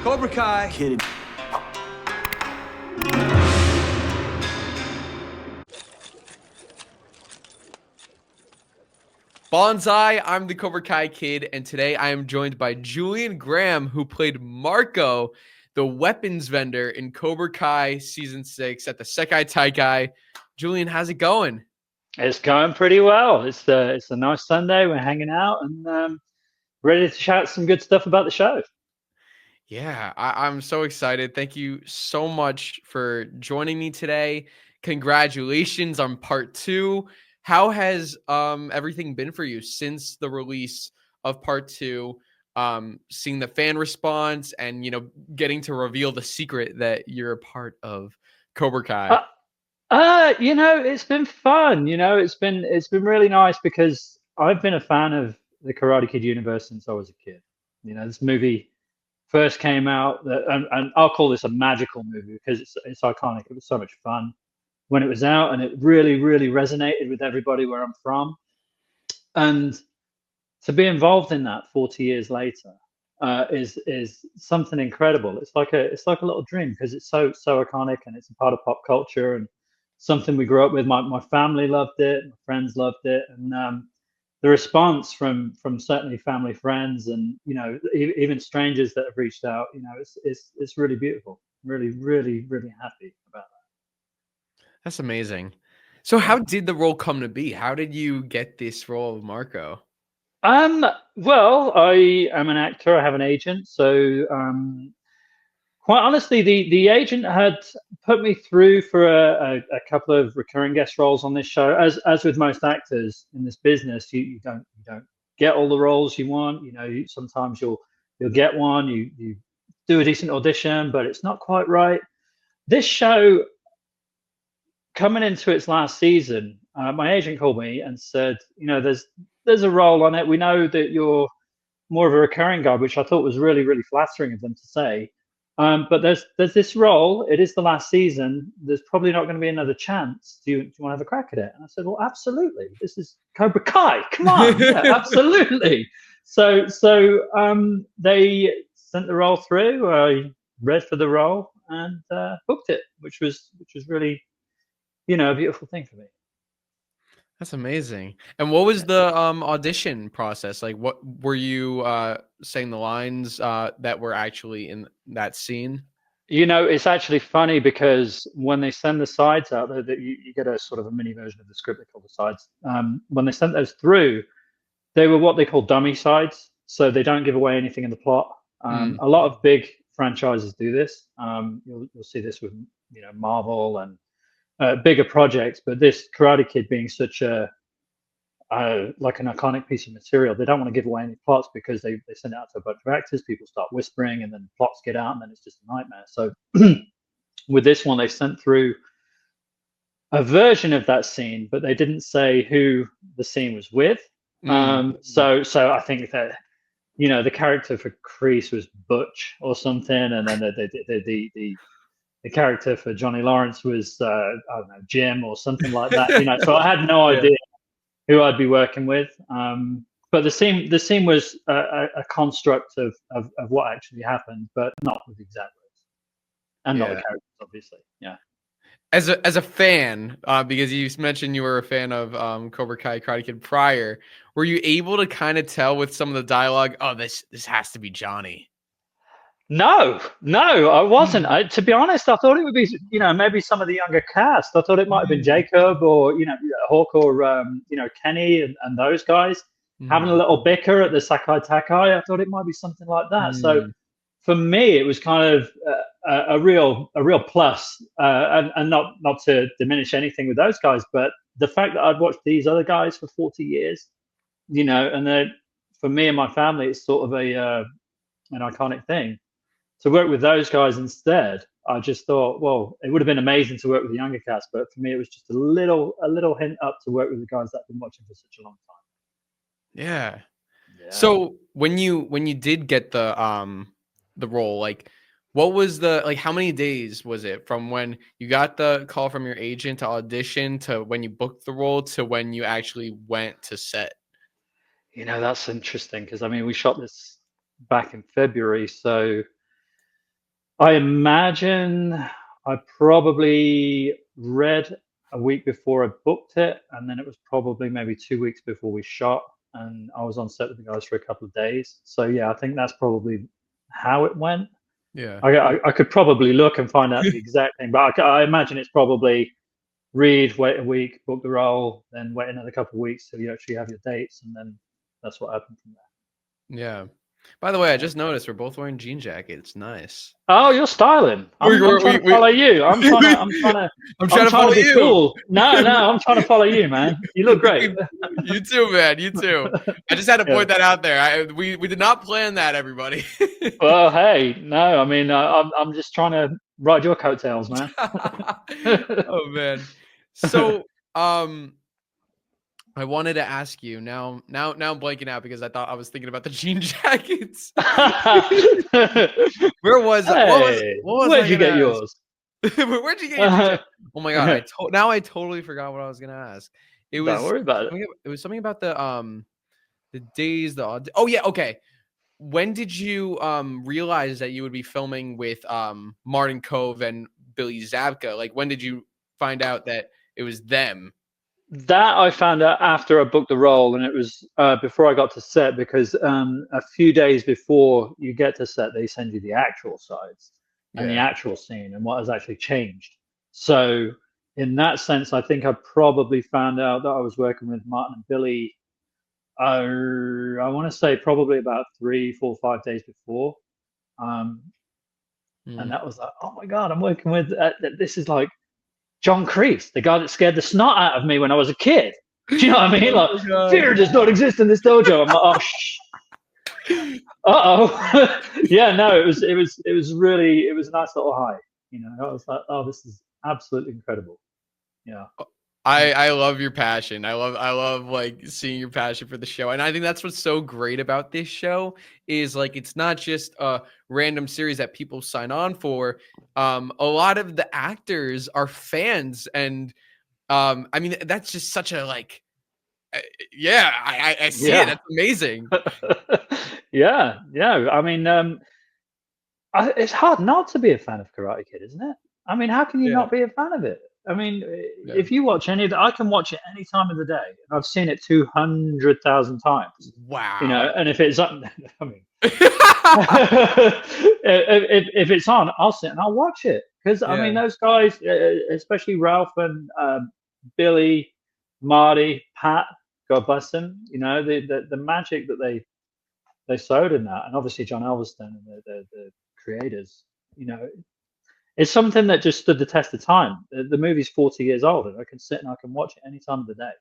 Cobra Kai. Kidding. Bonsai, I'm the Cobra Kai Kid, and today I am joined by Julian Graham, who played Marco, the weapons vendor in Cobra Kai Season 6 at the Sekai Taikai. Julian, how's it going? It's going pretty well. It's a nice Sunday. We're hanging out and ready to chat some good stuff about the show. Yeah, I'm so excited. Thank you so much for joining me today. Congratulations on part 2. How has everything been for you since the release of part 2? Seeing the fan response and getting to reveal the secret that you're a part of Cobra Kai. It's been fun. It's been really nice because I've been a fan of the Karate Kid universe since I was a kid. This movie first came out, and I'll call this a magical movie because it's iconic. It was so much fun when it was out, and it really, really resonated with everybody where I'm from. And to be involved in that 40 years later is something incredible. It's like a little dream because it's so iconic and it's a part of pop culture and something we grew up with. My family loved it, my friends loved it, and the response from certainly family, friends, and even strangers that have reached out, it's really beautiful. Really, really, really happy about that. That's amazing. So how did the role come to be? How did you get this role of Marco? Well, I am an actor. I have an agent. So quite honestly, the agent had put me through for a couple of recurring guest roles on this show. As with most actors in this business, you don't get all the roles you want. Sometimes you'll get one, you do a decent audition, but it's not quite right. This show, coming into its last season, my agent called me and said, there's a role on it. We know that you're more of a recurring guy, which I thought was really, really flattering of them to say. But there's this role. It is the last season. There's probably not going to be another chance. Do you want to have a crack at it? And I said, well, absolutely. This is Cobra Kai. Come on, yeah, absolutely. So they sent the role through. I read for the role and booked it, which was really, a beautiful thing for me. That's amazing. And what was the audition process? Like, what were you saying the lines that were actually in that scene? It's actually funny because when they send the sides out, that you get a sort of a mini version of the script they call the sides. When they sent those through, they were what they call dummy sides, so they don't give away anything in the plot. A lot of big franchises do this. You'll see this with Marvel and bigger projects, but this Karate Kid being such a like an iconic piece of material, they don't want to give away any plots because they send it out to a bunch of actors, people start whispering, and then plots get out, and then it's just a nightmare. So with this one, they sent through a version of that scene, but they didn't say who the scene was with. So I think that the character for Kreese was Butch or something, and then the character for Johnny Lawrence was I don't know, Jim or something like that. So I had no idea who I'd be working with. But the scene was a construct of what actually happened, but not with exact words, and not the characters, obviously. Yeah. As a fan, because you mentioned you were a fan of Cobra Kai Karate Kid prior, were you able to kind of tell with some of the dialogue, oh, this has to be Johnny? No, I wasn't. To be honest, I thought it would be, maybe some of the younger cast. I thought it might have been Jacob or, Hawk or, Kenny and those guys having a little bicker at the Sekai Taikai. I thought it might be something like that. So for me, it was kind of a real plus, and not to diminish anything with those guys, but the fact that I'd watched these other guys for 40 years, and then for me and my family, it's sort of an iconic thing. To work with those guys instead, I just thought, well, it would have been amazing to work with the younger cast, but for me, it was just a little hint up to work with the guys that I've been watching for such a long time. Yeah. So when you did get the role, like, what was how many days was it from when you got the call from your agent to audition to when you booked the role to when you actually went to set? That's interesting because we shot this back in February, so I imagine I probably read a week before I booked it, and then it was probably maybe 2 weeks before we shot, and I was on set with the guys for a couple of days. So yeah, I think that's probably how it went. Yeah. I could probably look and find out the exact thing, but I imagine it's probably read, wait a week, book the role, then wait another couple of weeks till you actually have your dates, and then that's what happened from Yeah. By the way, I there. just noticed we're both wearing jean jackets. Nice. Oh, you're styling. I'm trying to follow you. I'm trying to follow be you. cool. No, I'm trying to follow you, man. You look great. You too, man. You too. I just had to point that out there. We did not plan that, everybody. Well, hey, no, I mean, I'm just trying to ride your coattails, man. Oh man. So, I wanted to ask you now. I'm blanking out because I was thinking about the jean jackets. Where was Hey, what was where'd I you gonna get ask? yours? Where'd you get your jean jacket? Oh my god! Now I totally forgot what I was gonna ask. It was Don't worry about it. it was something about the days, oh yeah, okay. When did you realize that you would be filming with Martin Kove and Billy Zabka? Like, when did you find out that it was them? That I found out after I booked the role, and it was before I got to set, because a few days before you get to set, they send you the actual sides and the Yeah. actual scene and what has actually changed. So, in that sense, I think I probably found out that I was working with Martin and Billy. I want to say probably about 3, 4, 5 days before, um, and that was like, oh my god, I'm working with this is like John Kreese, the guy that scared the snot out of me when I was a kid. Do you know what I mean? Oh Like, my God. fear does not exist in this dojo. I'm like, oh, shh. Uh-oh. Yeah, no, it was a nice little high. You know, I was like, oh, this is absolutely incredible. Yeah. I love your passion. I love like seeing your passion for the show. And I think that's what's so great about this show is like it's not just a random series that people sign on for. A lot of the actors are fans, and I mean that's just such a like yeah, I see it. That's amazing. Yeah. I mean, it's hard not to be a fan of Karate Kid, isn't it? I mean, how can you Yeah. not be a fan of it? I mean, Yeah. if you watch any of it, I can watch it any time of the day. I've seen it 200,000 times. Wow. You know, and if it's I mean, if it's on, I'll sit and I'll watch it because I mean those guys, especially Ralph and Billy, Marty, Pat, God bless them. You know, the magic that they sewed in that, and obviously John Elveston and the creators. You know, it's something that just stood the test of time. The movie's 40 years old, and I can sit and I can watch it any time of the day,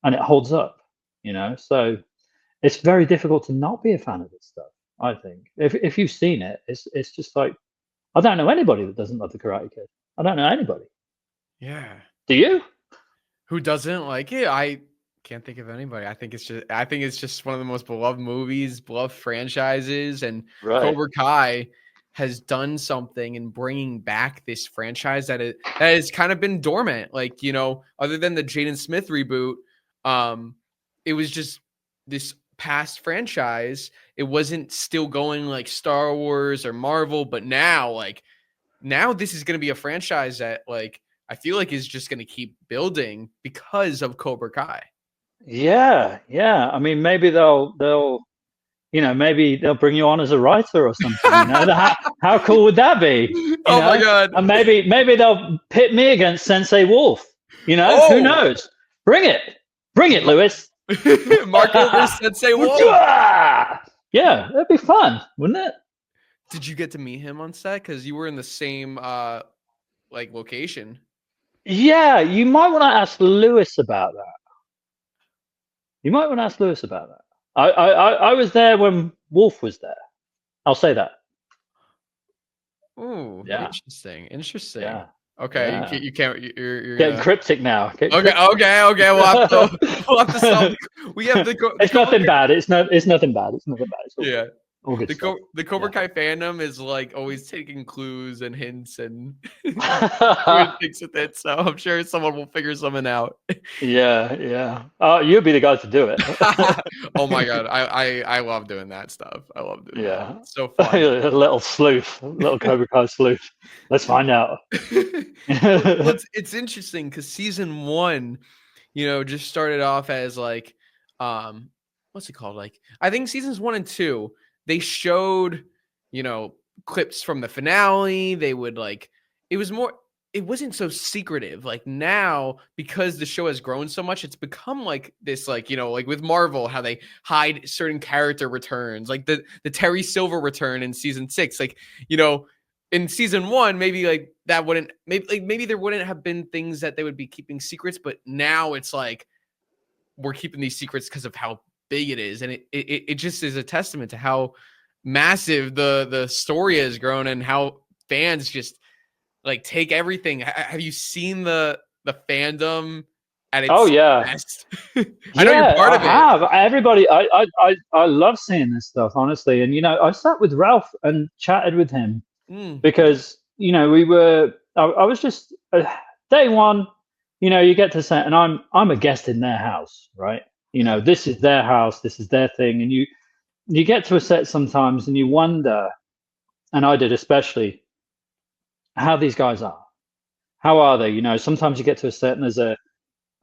and it holds up. You know, so it's very difficult to not be a fan of this stuff. I think if you've seen it, it's just like I don't know anybody that doesn't love the Karate Kid. I don't know anybody. Yeah. Do you? Who doesn't like it? I can't think of anybody. I think it's just one of the most beloved movies, beloved franchises, and Right. Cobra Kai has done something in bringing back this franchise that has kind of been dormant. Like, you know, other than the Jaden Smith reboot, it was just this past franchise. It wasn't still going like Star Wars or Marvel, but now this is going to be a franchise that like I feel like is just going to keep building because of Cobra Kai. Yeah. I mean, maybe they'll you know, maybe they'll bring you on as a writer or something. You know, how cool would that be? Oh my God! And maybe they'll pit me against Sensei Wolf. You know, who knows? Bring it, Lewis. Marco versus Sensei Wolf. Yeah, that'd be fun, wouldn't it? Did you get to meet him on set? Because you were in the same like location. Yeah, you might want to ask Lewis about that. I was there when Wolf was there. I'll say that. Oh, yeah. Interesting. Yeah. Okay, yeah. you can't. You're getting cryptic now. Okay. We'll have to solve. We have the. It's nothing bad. It's nothing bad. Yeah. All good stuff. The Cobra Kai fandom is like always taking clues and hints and doing Yeah. things with it. So I'm sure someone will figure something out. Yeah. You'd be the guy to do it. Oh my god, I love doing that stuff. I love doing that. Yeah. It's so A fun. little sleuth, little Cobra Kai sleuth. Let's find out. Well, it's interesting because season 1, just started off as like, what's it called? Like, I think seasons 1 and 2, they showed, clips from the finale. They would like, it wasn't so secretive. Like now, because the show has grown so much, it's become like this, like, like with Marvel, how they hide certain character returns, like the Terry Silver return in season 6, like, in season 1, maybe like that wouldn't, maybe there wouldn't have been things that they would be keeping secrets, but now it's like we're keeping these secrets because of how big it is, and it just is a testament to how massive the story has grown and how fans just like take everything. Have you seen the fandom at its best? I know you're part of it. I have. Everybody, I love seeing this stuff, honestly. And I sat with Ralph and chatted with him because we were. I was just day one. You get to set, and I'm a guest in their house, right? This is their house, this is their thing, and you get to a set sometimes, and you wonder, and I did especially, how these guys are. How are they? Sometimes you get to a set and there's a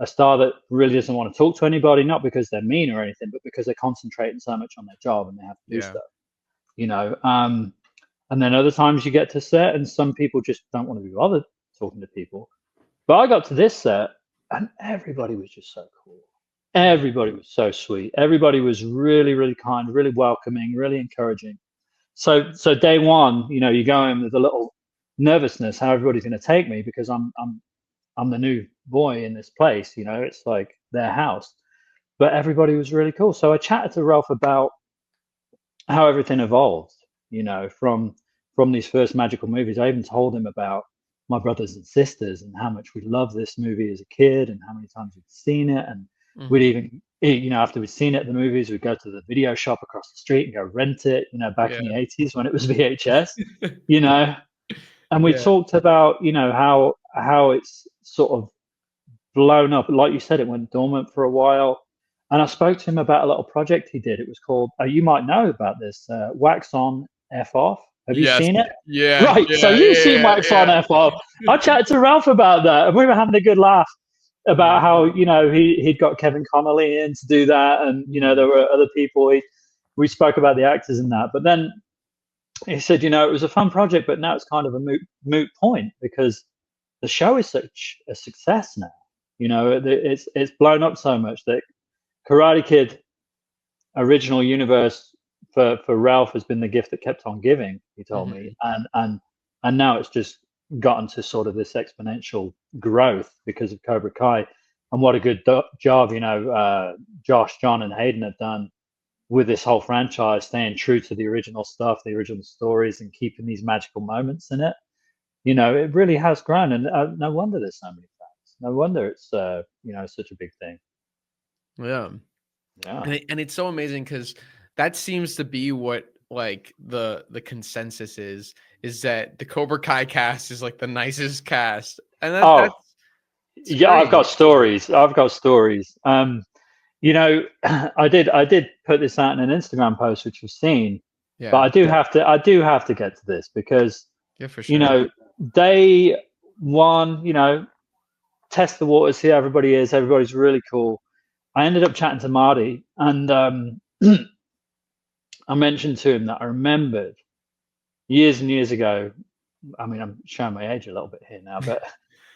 star that really doesn't want to talk to anybody, not because they're mean or anything, but because they're concentrating so much on their job and they have to do stuff. And then other times you get to set and some people just don't want to be bothered talking to people. But I got to this set and everybody was just so cool. Everybody was so sweet. Everybody was really, really kind, really welcoming, really encouraging. So day one, you go in with a little nervousness how everybody's going to take me because I'm the new boy in this place. It's like their house. But everybody was really cool. So I chatted to Ralph about how everything evolved, from these first magical movies. I even told him about my brothers and sisters and how much we loved this movie as a kid and how many times we'd seen it. And we'd even, after we'd seen it at the movies, we'd go to the video shop across the street and go rent it, back in the 80s when it was VHS, And we talked about, how it's sort of blown up. Like you said, it went dormant for a while. And I spoke to him about a little project he did. It was called, you might know about this, Wax On, F Off. Have you seen it? Yeah. Right. So you've seen Wax On, F Off. I chatted to Ralph about that, and we were having a good laugh about how, he'd got Kevin Connolly in to do that. And, there were other people. We spoke about the actors in that. But then he said, it was a fun project, but now it's kind of a moot point because the show is such a success now. It's blown up so much that Karate Kid original universe for Ralph has been the gift that kept on giving, he told me. And now it's just gotten to sort of this exponential growth because of Cobra Kai. And what a good job, Josh, John, and Hayden have done with this whole franchise, staying true to the original stuff, the original stories, and keeping these magical moments in it. It really has grown, and no wonder there's so many fans. No wonder it's such a big thing. Yeah. And it's so amazing because that seems to be what like the consensus is that the Cobra Kai cast is like the nicest cast, and that's I've got stories. I did put this out in an Instagram post, which you've seen, but I do have to get to this because, for sure. Day one, test the waters, see how everybody is. Everybody's really cool. I ended up chatting to Marty, and I mentioned to him that I remembered years and years ago. I mean, I'm showing my age a little bit here now, but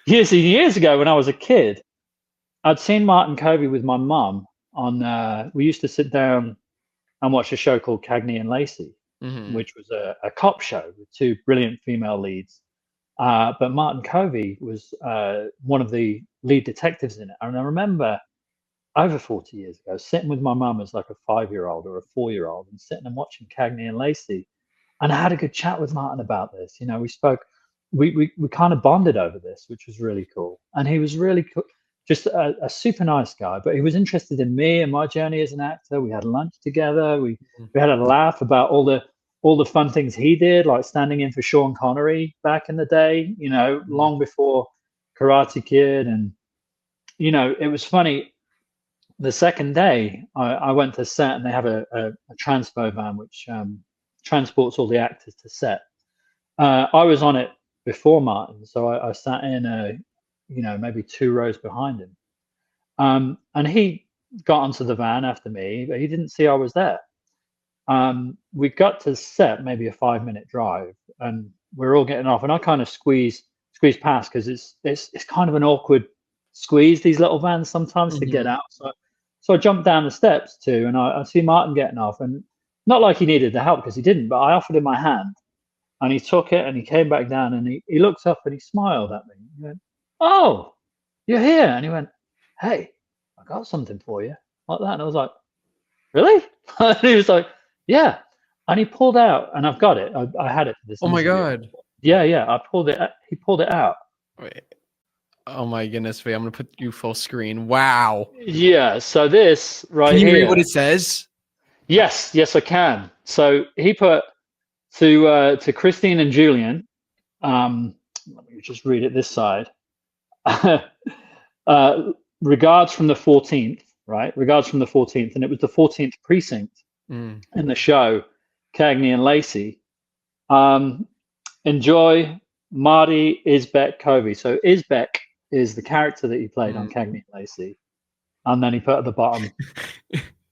years and years ago when I was a kid, I'd seen Martin Kove with my mum on. We used to sit down and watch a show called Cagney and Lacey, which was a cop show with two brilliant female leads. But Martin Kove was one of the lead detectives in it. And I remember over 40 years ago sitting with my mum as like a 5-year-old or a 4-year-old and sitting and watching Cagney and Lacey. And I had a good chat with Martin about this. We spoke, we kind of bonded over this, which was really cool. And he was really just a super nice guy. But he was interested in me and my journey as an actor. We had lunch together. We had a laugh about all the fun things he did, like standing in for Sean Connery back in the day, you know, long before Karate Kid. And, you know, it was funny. The second day, I went to set, and they have a transpo van which transports all the actors to set. I was on it before Martin, so I sat in you know, maybe 2 rows behind him. And he got onto the van after me, but he didn't see I was there. We got to set, maybe a 5-minute drive, and we're all getting off, and I kind of squeeze past, because it's kind of an awkward squeeze, these little vans sometimes, to get out. So I jumped down the steps too, and I see Martin getting off, and not like he needed the help, because he didn't, but I offered him my hand, and he took it, and he came back down, and he looked up and he smiled at me. He went, "Oh, you're here." And he went, "Hey, I got something for you," like that. And I was like, "Really?" And he was like, "Yeah." And he pulled out, and I've got it. I had it for this. Oh my interview. God. Yeah. I pulled it. He pulled it out. Wait. Oh my goodness, wait, I'm gonna put you full screen. Wow. Yeah. So this right Can you here. read what it says? Yes, I can. So he put to Christine and Julian. Let me just read it this side. Regards from the 14th, right? Regards from the 14th, and it was the 14th precinct in the show, Cagney and Lacey. Enjoy, Marty Isbek Kove. So Isbek is the character that he played on Cagney and Lacey, and then he put at the bottom,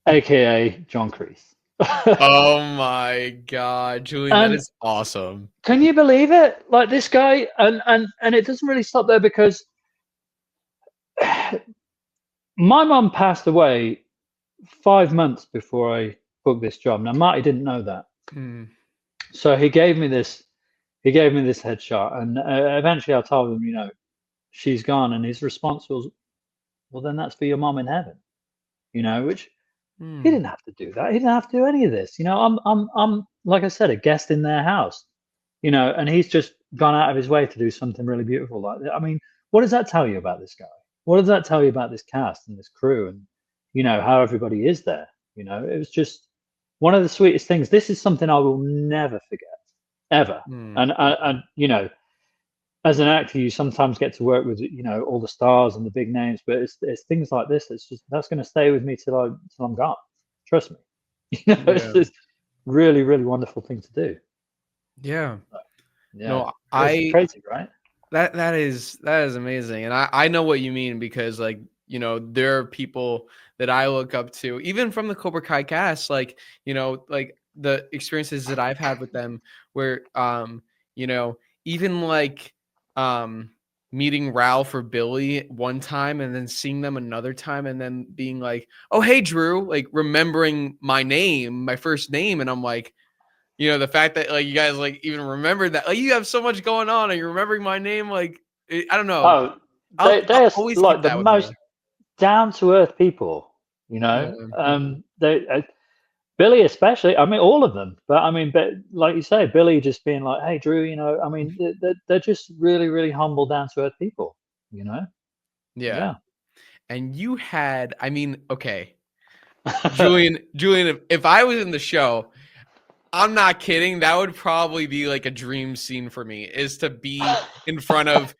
AKA John Kreese. Oh my God, Julian, that is awesome. Can you believe it? Like, this guy, and it doesn't really stop there, because my mum passed away 5 months before I booked this job. Now, Marty didn't know that. So he gave me this headshot, and eventually I told him, you know, she's gone, and his response was, "Well, then that's for your mom in heaven," you know, which he didn't have to do that. He didn't have to do any of this. You know, I'm like I said, a guest in their house, you know, and he's just gone out of his way to do something really beautiful like that. I mean, what does that tell you about this guy? What does that tell you about this cast and this crew, and, you know, how everybody is there? You know, it was just one of the sweetest things. This is something I will never forget, ever. And you know, as an actor, you sometimes get to work with, you know, all the stars and the big names, but it's things like this. It's just, that's going to stay with me till I'm gone. Trust me. You know, it's just really, really wonderful thing to do. Yeah. Yeah. No, it's crazy, right? That is amazing. And I know what you mean, because, like, you know, there are people that I look up to, even from the Cobra Kai cast, like, you know, like the experiences that I've had with them, where you know, even like meeting Ralph or Billy one time, and then seeing them another time, and then being like, "Oh, hey Drew," like remembering my name, my first name, and I'm like, you know, the fact that, like, you guys, like, even remember that, like, you have so much going on and you're remembering my name, like, I don't know. Oh, I'll they're always like keep the that with most me. down to earth people, you Yeah. know. Billy especially. I mean, all of them. But I mean, but like you say, Billy just being like, "Hey, Drew," you know. I mean, they're just really, really humble, down to earth people, you know. Yeah. Yeah. And you had, I mean, okay, Julian, if I was in the show, I'm not kidding, that would probably be like a dream scene for me, is to be in front of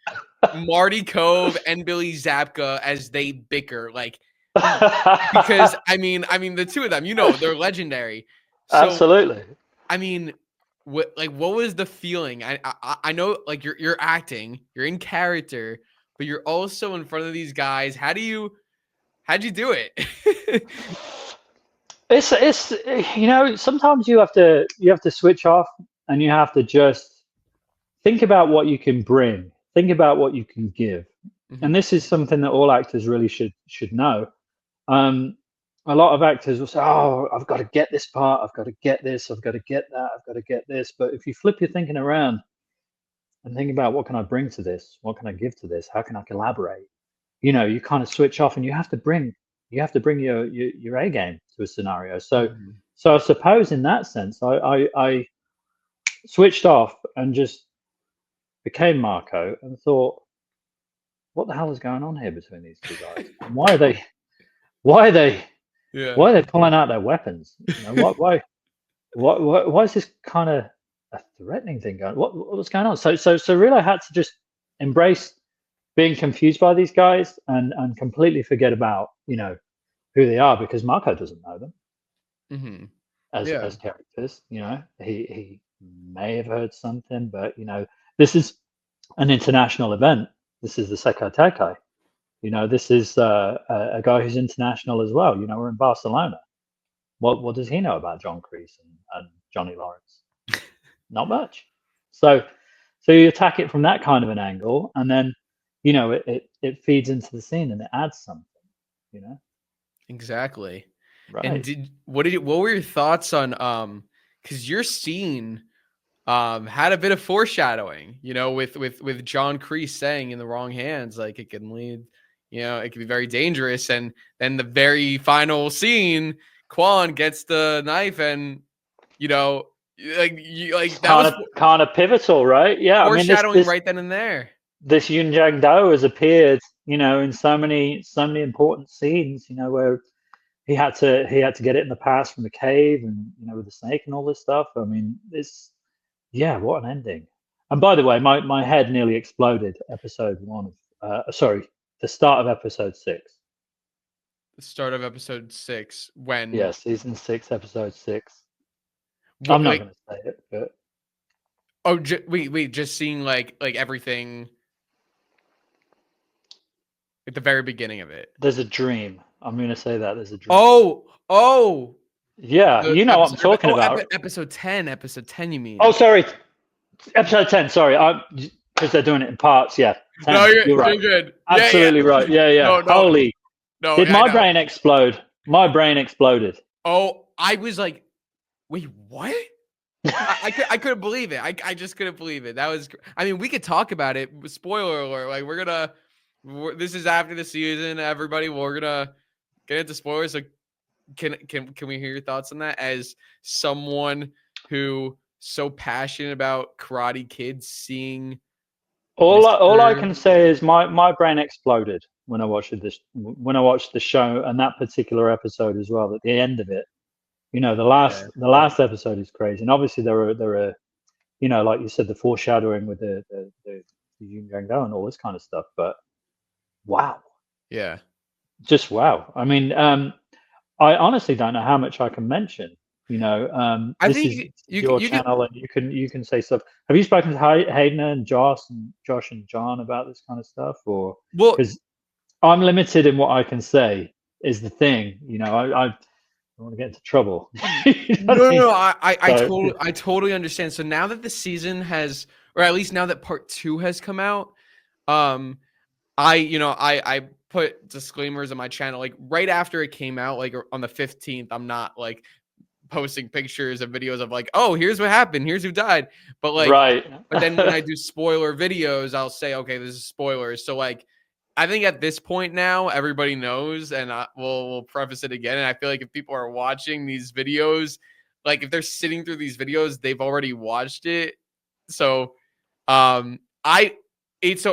Marty Kove and Billy Zabka as they bicker, like, because I mean the two of them, you know, they're legendary. So Absolutely. I mean, what was the feeling? I know, like, you're acting, you're in character, but you're also in front of these guys. How'd you do it? It's you know, sometimes you have to switch off, and you have to just think about what you can bring, think about what you can give. And this is something that all actors really should know. A lot of actors will say, "Oh, I've got to get this part, I've got to get this, I've got to get that, I've got to get this." But if you flip your thinking around and think about, what can I bring to this? What can I give to this? How can I collaborate? You know, you kind of switch off, and you have to bring your A game to a scenario. So I suppose in that sense, I switched off and just became Marco, and thought, what the hell is going on here between these two guys? And why are they why are they Yeah. why are they pulling out their weapons? You know, why is this kind of a threatening thing going? What's going on? So really, I had to just embrace being confused by these guys and completely forget about who they are, because Marco doesn't know them Mm-hmm. as Yeah. characters. He may have heard something, but this is an international event. This is the Sekai Taikai. This is a guy who's international as well. We're in Barcelona. What does he know about John Kreese and Johnny Lawrence? Not much. So you attack it from that kind of an angle, and then it feeds into the scene and it adds something. Exactly. Right. And what were your thoughts on because your scene had a bit of foreshadowing, with John Kreese saying in the wrong hands, like it can lead, it can be very dangerous. And then the very final scene, Quan gets the knife and, that was kind of pivotal, right? Yeah. foreshadowing right then and there. This Yun Jiang Dao has appeared, in so many important scenes, where he had to get it in the past from the cave and, with the snake and all this stuff. I mean, what an ending. And by the way, my head nearly exploded episode 1 of, the start of episode 6. The start of episode 6 when... Yeah, season 6, episode 6. I'm not going to say it, but... Oh, wait, just seeing like everything at the very beginning of it. There's a dream. I'm going to say that there's a dream. Oh. Yeah, you know what I'm talking about. Episode 10, you mean? Oh, sorry. Episode 10, sorry. Because they're doing it in parts, yeah. 10, no, you're right. You're good. Absolutely right. Yeah. No, Holy. No, Did my brain explode? My brain exploded. Oh, I was like, wait, what? I couldn't believe it. I just couldn't believe it. That was, I mean, we could talk about it. Spoiler alert. Like this is after the season, everybody. We're gonna get into spoilers. So can we hear your thoughts on that as someone who so passionate about Karate Kid, seeing all I can say is my brain exploded when I watched the show, and that particular episode as well. At the end of it, the last episode is crazy, and obviously there are like you said, the foreshadowing with the Yun Gang Dao and all this kind of stuff. But wow, yeah, just wow. I mean, I honestly don't know how much I can mention. I this think is your channel, and you can say stuff. Have you spoken to Hayden and Josh and John about this kind of stuff, or because I'm limited in what I can say is the thing. I don't want to get into trouble. No. I totally understand. So now that the season has, or at least now that part 2 has come out, I put disclaimers on my channel, like right after it came out, like on the 15th. I'm not like posting pictures and videos of like, oh, here's what happened, here's who died. But like, right. But then when I do spoiler videos, I'll say, okay, this is spoilers. So like, I think at this point now, everybody knows, and we'll preface it again. And I feel like if people are watching these videos, like if they're sitting through these videos, they've already watched it. So, it's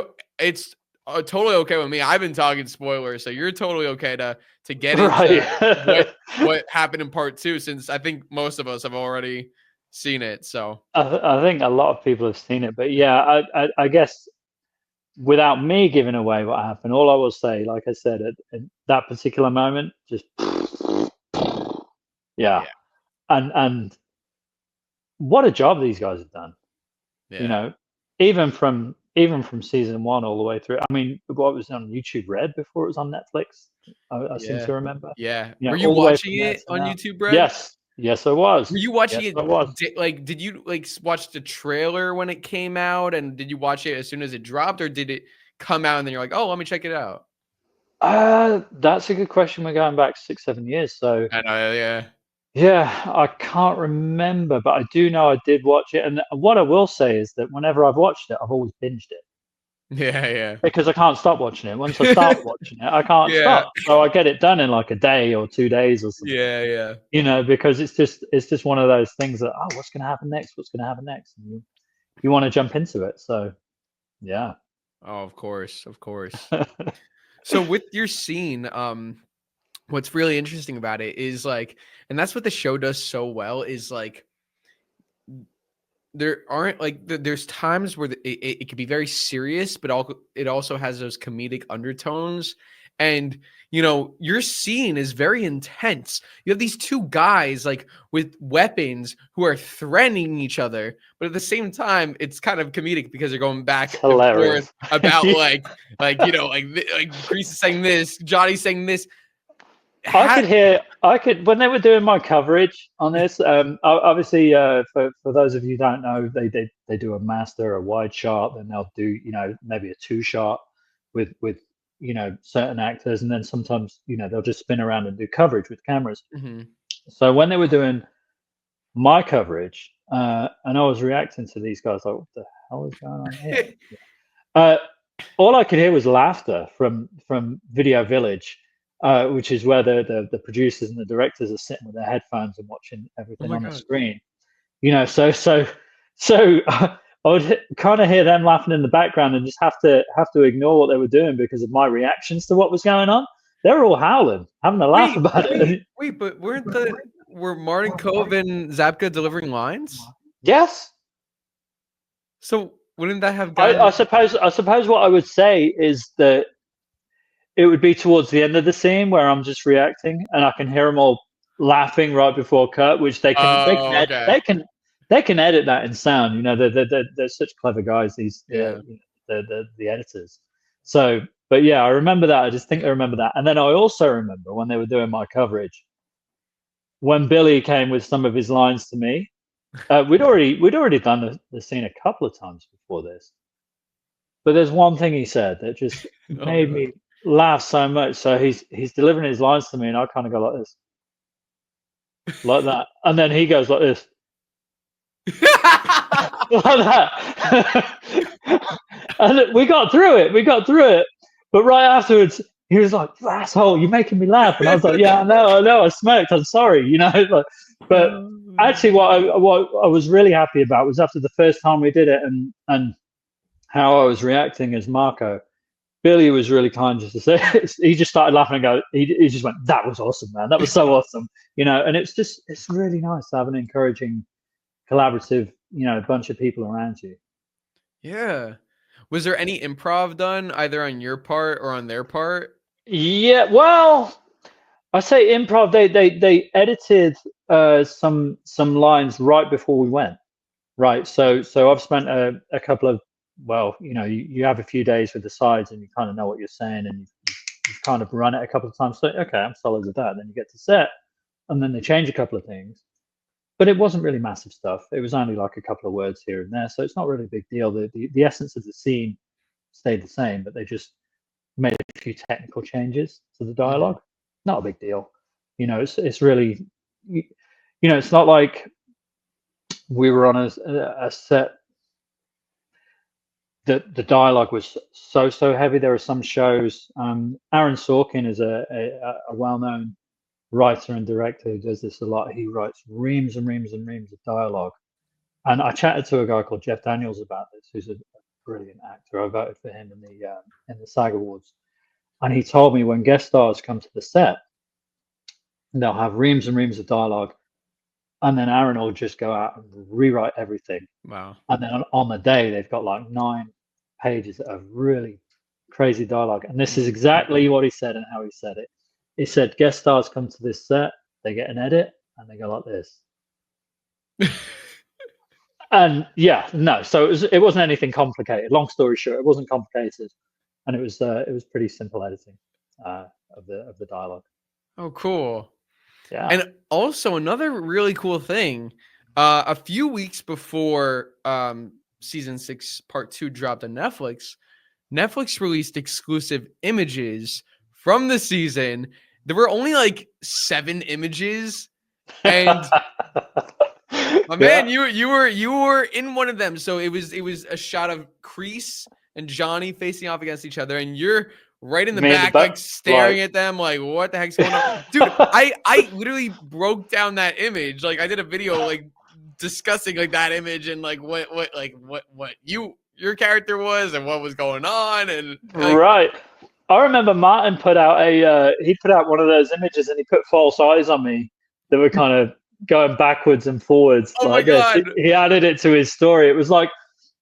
totally okay with me. I've been talking spoilers, so you're totally okay to get into what happened in part 2, since I think most of us have already seen it. So I think a lot of people have seen it, but yeah, I guess without me giving away what happened, all I will say, like I said, at that particular moment, just yeah. And what a job these guys have done. Yeah. Even from season 1 all the way through. I mean, what was on YouTube Red before it was on Netflix? I seem to remember. Yeah. Were you watching it on YouTube Red? Yes, I was. Were you watching it? Did you like watch the trailer when it came out, and did you watch it as soon as it dropped, or did it come out and then you're like, oh, let me check it out? That's a good question. We're going back 6-7 years, so I know, yeah. Yeah, I can't remember, but I do know I did watch it. And what I will say is that whenever I've watched it, I've always binged it. Yeah. Because I can't stop watching it. Once I start watching it, I can't stop. So I get it done in like a day or 2 days or something. Yeah. Because it's just one of those things that, oh, what's going to happen next? What's going to happen next? And you want to jump into it. So, yeah. Oh, of course, of course. So with your scene, what's really interesting about it is like, and that's what the show does so well is like, there aren't like there's times where it can be very serious, but it also has those comedic undertones. And you know, your scene is very intense. You have these two guys like with weapons who are threatening each other, but at the same time, it's kind of comedic because they're going back It's and hilarious. forth about like you know, like Grease is saying this, Johnny's saying this. I could, when they were doing my coverage on this, obviously, for those of you who don't know, they do a master, a wide shot, then they'll do, you know, maybe a two shot with, you know, certain actors. And then sometimes, you know, they'll just spin around and do coverage with cameras. Mhm. So when they were doing my coverage, and I was reacting to these guys, like, what the hell is going on here? All I could hear was laughter from Video Village, which is where the producers and the directors are sitting with their headphones and watching Oh everything my on the god. screen. You know, so I would kind of hear them laughing in the background and just have to ignore what they were doing because of my reactions to what was going on. They were all howling, having a laugh about it. Wait, but were Martin Kove and Zabka delivering lines? Yes, So wouldn't that have I gotten suppose what I would say is that it would be towards the end of the scene where I'm just reacting and I can hear them all laughing right before cut, which Oh, okay. they can edit that in sound. You know, they're such clever guys. These Yeah. you know, the editors. So, but yeah, I remember that. I just think I remember that, and then I also remember when they were doing my coverage when Billy came with some of his lines to me. We'd already done the scene a couple of times before this, but there's one thing he said that just Oh made god. me laugh so much. So he's delivering his lines to me, and I kind of go like this, like that, and then he goes like this, like that, and we got through it. We got through it, but right afterwards, he was like, "Asshole, you're making me laugh," and I was like, "Yeah, I know, I smoked. I'm sorry, you know." Like, but actually, what I was really happy about was after the first time we did it, and how I was reacting as Marco. Billy was really kind just to say he just started laughing and he just went, "That was awesome, man. That was so awesome." You know, and it's really nice to have an encouraging, collaborative, you know, bunch of people around you. Yeah. Was there any improv done either on your part or on their part? Yeah, well, I say improv, they edited some lines right before we went. Right. So I've spent a couple of, well, you know, you have a few days with the sides and you kind of know what you're saying and you've kind of run it a couple of times. So, okay, I'm solid with that. Then you get to set and then they change a couple of things. But it wasn't really massive stuff. It was only like a couple of words here and there. So it's not really a big deal. The essence of the scene stayed the same, but they just made a few technical changes to the Mhm. dialogue. Not a big deal. You know, it's really, you know, it's not like we were on a set the dialogue was so heavy. There are some shows. Aaron Sorkin is a well-known writer and director who does this a lot. He writes reams and reams and reams of dialogue. And I chatted to a guy called Jeff Daniels about this, who's a brilliant actor. I voted for him in the SAG Awards, and he told me when guest stars come to the set, they'll have reams and reams of dialogue, and then Aaron will just go out and rewrite everything. Wow. And then on the day, they've got like 9 pages of really crazy dialogue. And this is exactly what he said and how he said it. He said, guest stars come to this set, they get an edit, and they go like this. And yeah, no, so it wasn't anything complicated. Long story short, it wasn't complicated, and it was pretty simple editing of the dialogue. Oh, cool. Yeah. And also another really cool thing, a few weeks before season 6 part 2 dropped on Netflix, Netflix released exclusive images from the season. There were only like 7 images, and my man, Yeah. you were in one of them. So it was a shot of Kreese and Johnny facing off against each other, and you're right in the Me in the back, back, like staring like, at them, like what the heck's going on, dude? I literally broke down that image. Like I did a video like discussing like that image and like what your character was and what was going on, and like, Right. I remember Martin put out he put out one of those images and he put false eyes on me that were kind of going backwards and forwards oh my like this. god. He added it to his story. It was like,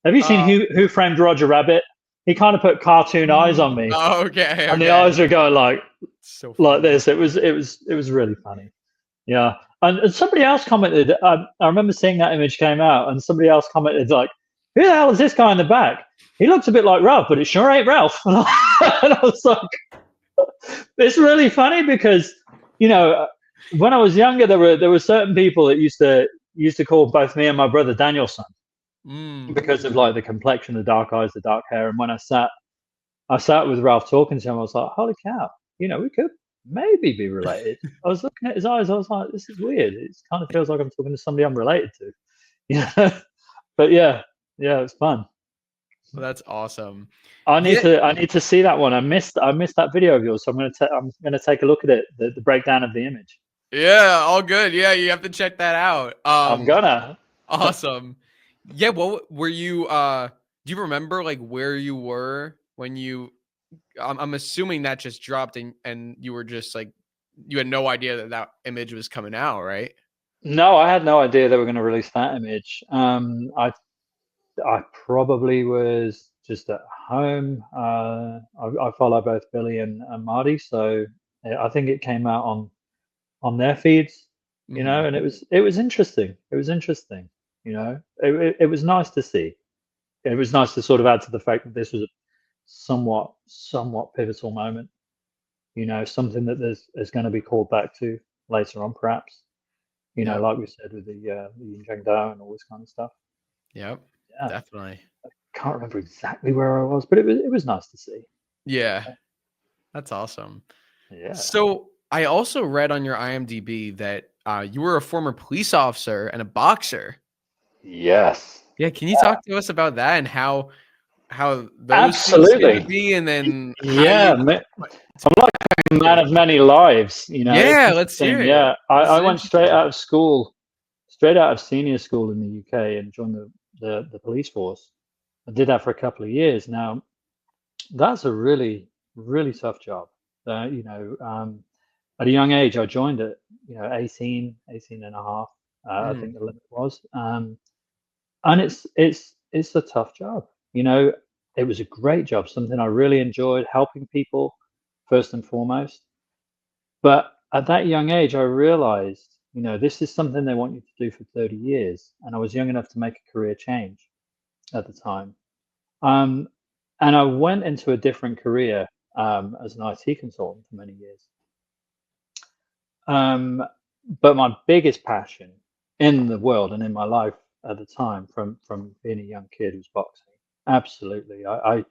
have you seen Who Framed Roger Rabbit? He kind of put cartoon eyes on me, Okay, and the okay. eyes were going So funny. like this. It was really funny. Yeah. And somebody else commented. I remember seeing that image came out, and somebody else commented like, "Who the hell is this guy in the back? He looks a bit like Ralph, but it sure ain't Ralph." And I was like, "It's really funny because, you know, when I was younger, there were certain people that used to call both me and my brother Danielson because of like the complexion, the dark eyes, the dark hair. And when I sat with Ralph talking to him, I was like, holy cow, you know, we could maybe be related. I was looking at his eyes, I was like, this is weird. It kind of feels like I'm talking to somebody I'm related to. Yeah. But yeah, it's fun. Well, that's awesome. I need to see that one. I missed that video of yours, so I'm gonna take a look at it, the breakdown of the image. Yeah, all good. Yeah, you have to check that out. I'm gonna. Awesome. Yeah, what were you do you remember like where you were when you I'm assuming that just dropped and you were just like you had no idea that that image was coming out, right? No, I had no idea they were going to release that image. I probably was just at home. I follow both Billy and Marty, so I think it came out on their feeds, you know, and it was interesting. It was interesting, you know. It was nice to see. It was nice to sort of add to the fact that this was a somewhat pivotal moment, you know, something that there's going to be called back to later on, perhaps. You know, Yep. like we said with the Yin Yang Dao and all this kind of stuff. Yep. Yeah, Definitely. can't remember exactly where I was, but it was nice to see. Yeah. That's awesome. Yeah. So I also read on your IMDb that you were a former police officer and a boxer. Yes. Yeah, can you talk to us about that and how those things came to Absolutely. be, and then how Yeah. you I'm like a man of many lives. You know, it's yeah, let's interesting. hear it. Yeah, This is I went straight interesting. out of school, straight out of senior school in the UK, and joined the police force. I did that for a couple of years. Now, that's a really tough job. You know, at a young age, I joined it, you know, 18 and a half, I Mm, think the limit was. And it's a tough job. You know, it was a great job, something I really enjoyed, helping people first and foremost. But at that young age, I realized, you know, this is something they want you to do for 30 years. And I was young enough to make a career change at the time. Um, and I went into a different career as an IT consultant for many years. Um, but my biggest passion in the world and in my life at the time, from being a young kid, was boxing. Absolutely, I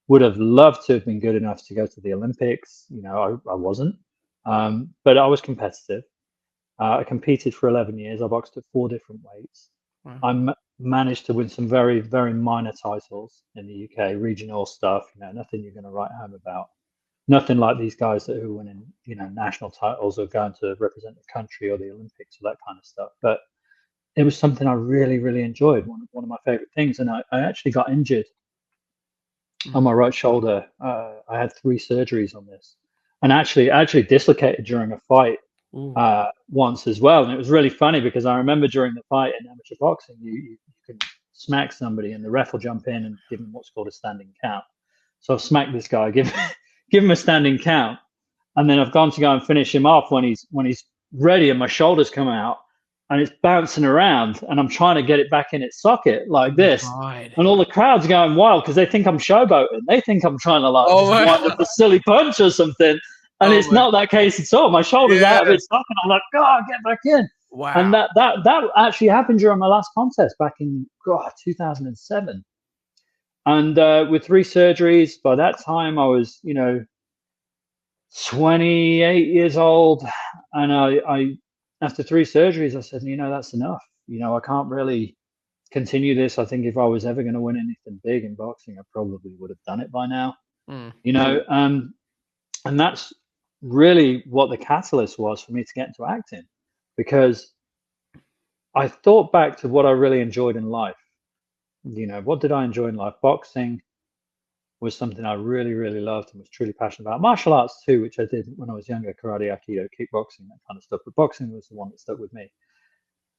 would have loved to have been good enough to go to the Olympics. You know, I wasn't, but I was competitive. I competed for 11 years. I boxed at 4 different weights. wow. Managed to win some very minor titles in the UK, regional stuff. You know, nothing you're going to write home about. Nothing like these guys who are winning, you know, national titles or going to represent the country or the Olympics or that kind of stuff. But it was something I really enjoyed. One of my favorite things. And I actually got injured on my Mhm. right shoulder. I had 3 surgeries on this, and actually dislocated during a fight Ooh. once as well. And it was really funny because I remember during the fight in amateur boxing, you can smack somebody and the ref will jump in and give him what's called a standing count. So I've smacked this guy, give him a standing count, and then I've gone to go and finish him off when he's ready, and my shoulders come out, and it's bouncing around, and I'm trying to get it back in its socket like Oh this, my god. and all the crowd's going wild because they think I'm showboating. They think I'm trying to like Oh just my wind up a silly punch or something, and oh it's my not that case at all. My shoulder's out of yeah. its socket. I'm like, God, get back in. And Wow. that actually happened during my last contest back in 2007. And with 3 surgeries, by that time I was, you know, 28 years old, and I after 3 surgeries, I said, you know, that's enough. You know, I can't really continue this. I think if I was ever going to win anything big in boxing, I probably would have done it by now. Mm, You know, and that's really what the catalyst was for me to get into acting, because I thought back to what I really enjoyed in life, What did I enjoy in life? Boxing was something I really, really loved and was truly passionate about. Martial arts too, which I did when I was younger, karate, aikido, kickboxing, that kind of stuff. But boxing was the one that stuck with me.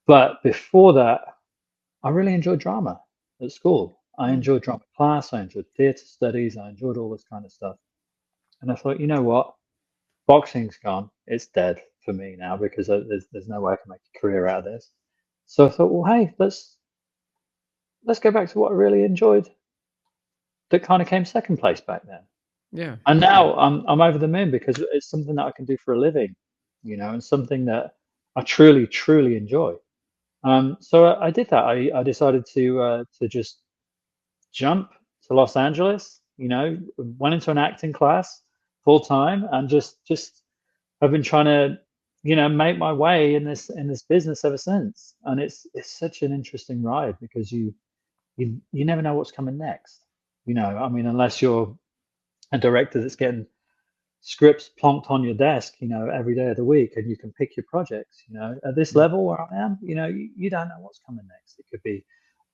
But before that, I really enjoyed drama at school. I Mm. enjoyed drama class. I enjoyed theatre studies. I enjoyed all this kind of stuff. And I thought, you know what? Boxing's gone. It's dead for me now because there's no way I can make a career out of this. So I thought, well, hey, let's go back to what I really enjoyed. That kind of came second place back then. Yeah. And now I'm over the moon because it's something that I can do for a living, and something that I truly, truly enjoy. So I did that. I decided to just jump to Los Angeles. Went into an acting class full time and just have been trying to make my way in this business ever since. And it's such an interesting ride because you never know what's coming next. I mean, unless you're a director that's getting scripts plonked on your desk, every day of the week, and you can pick your projects. At this level where I am, you don't know what's coming next. It could be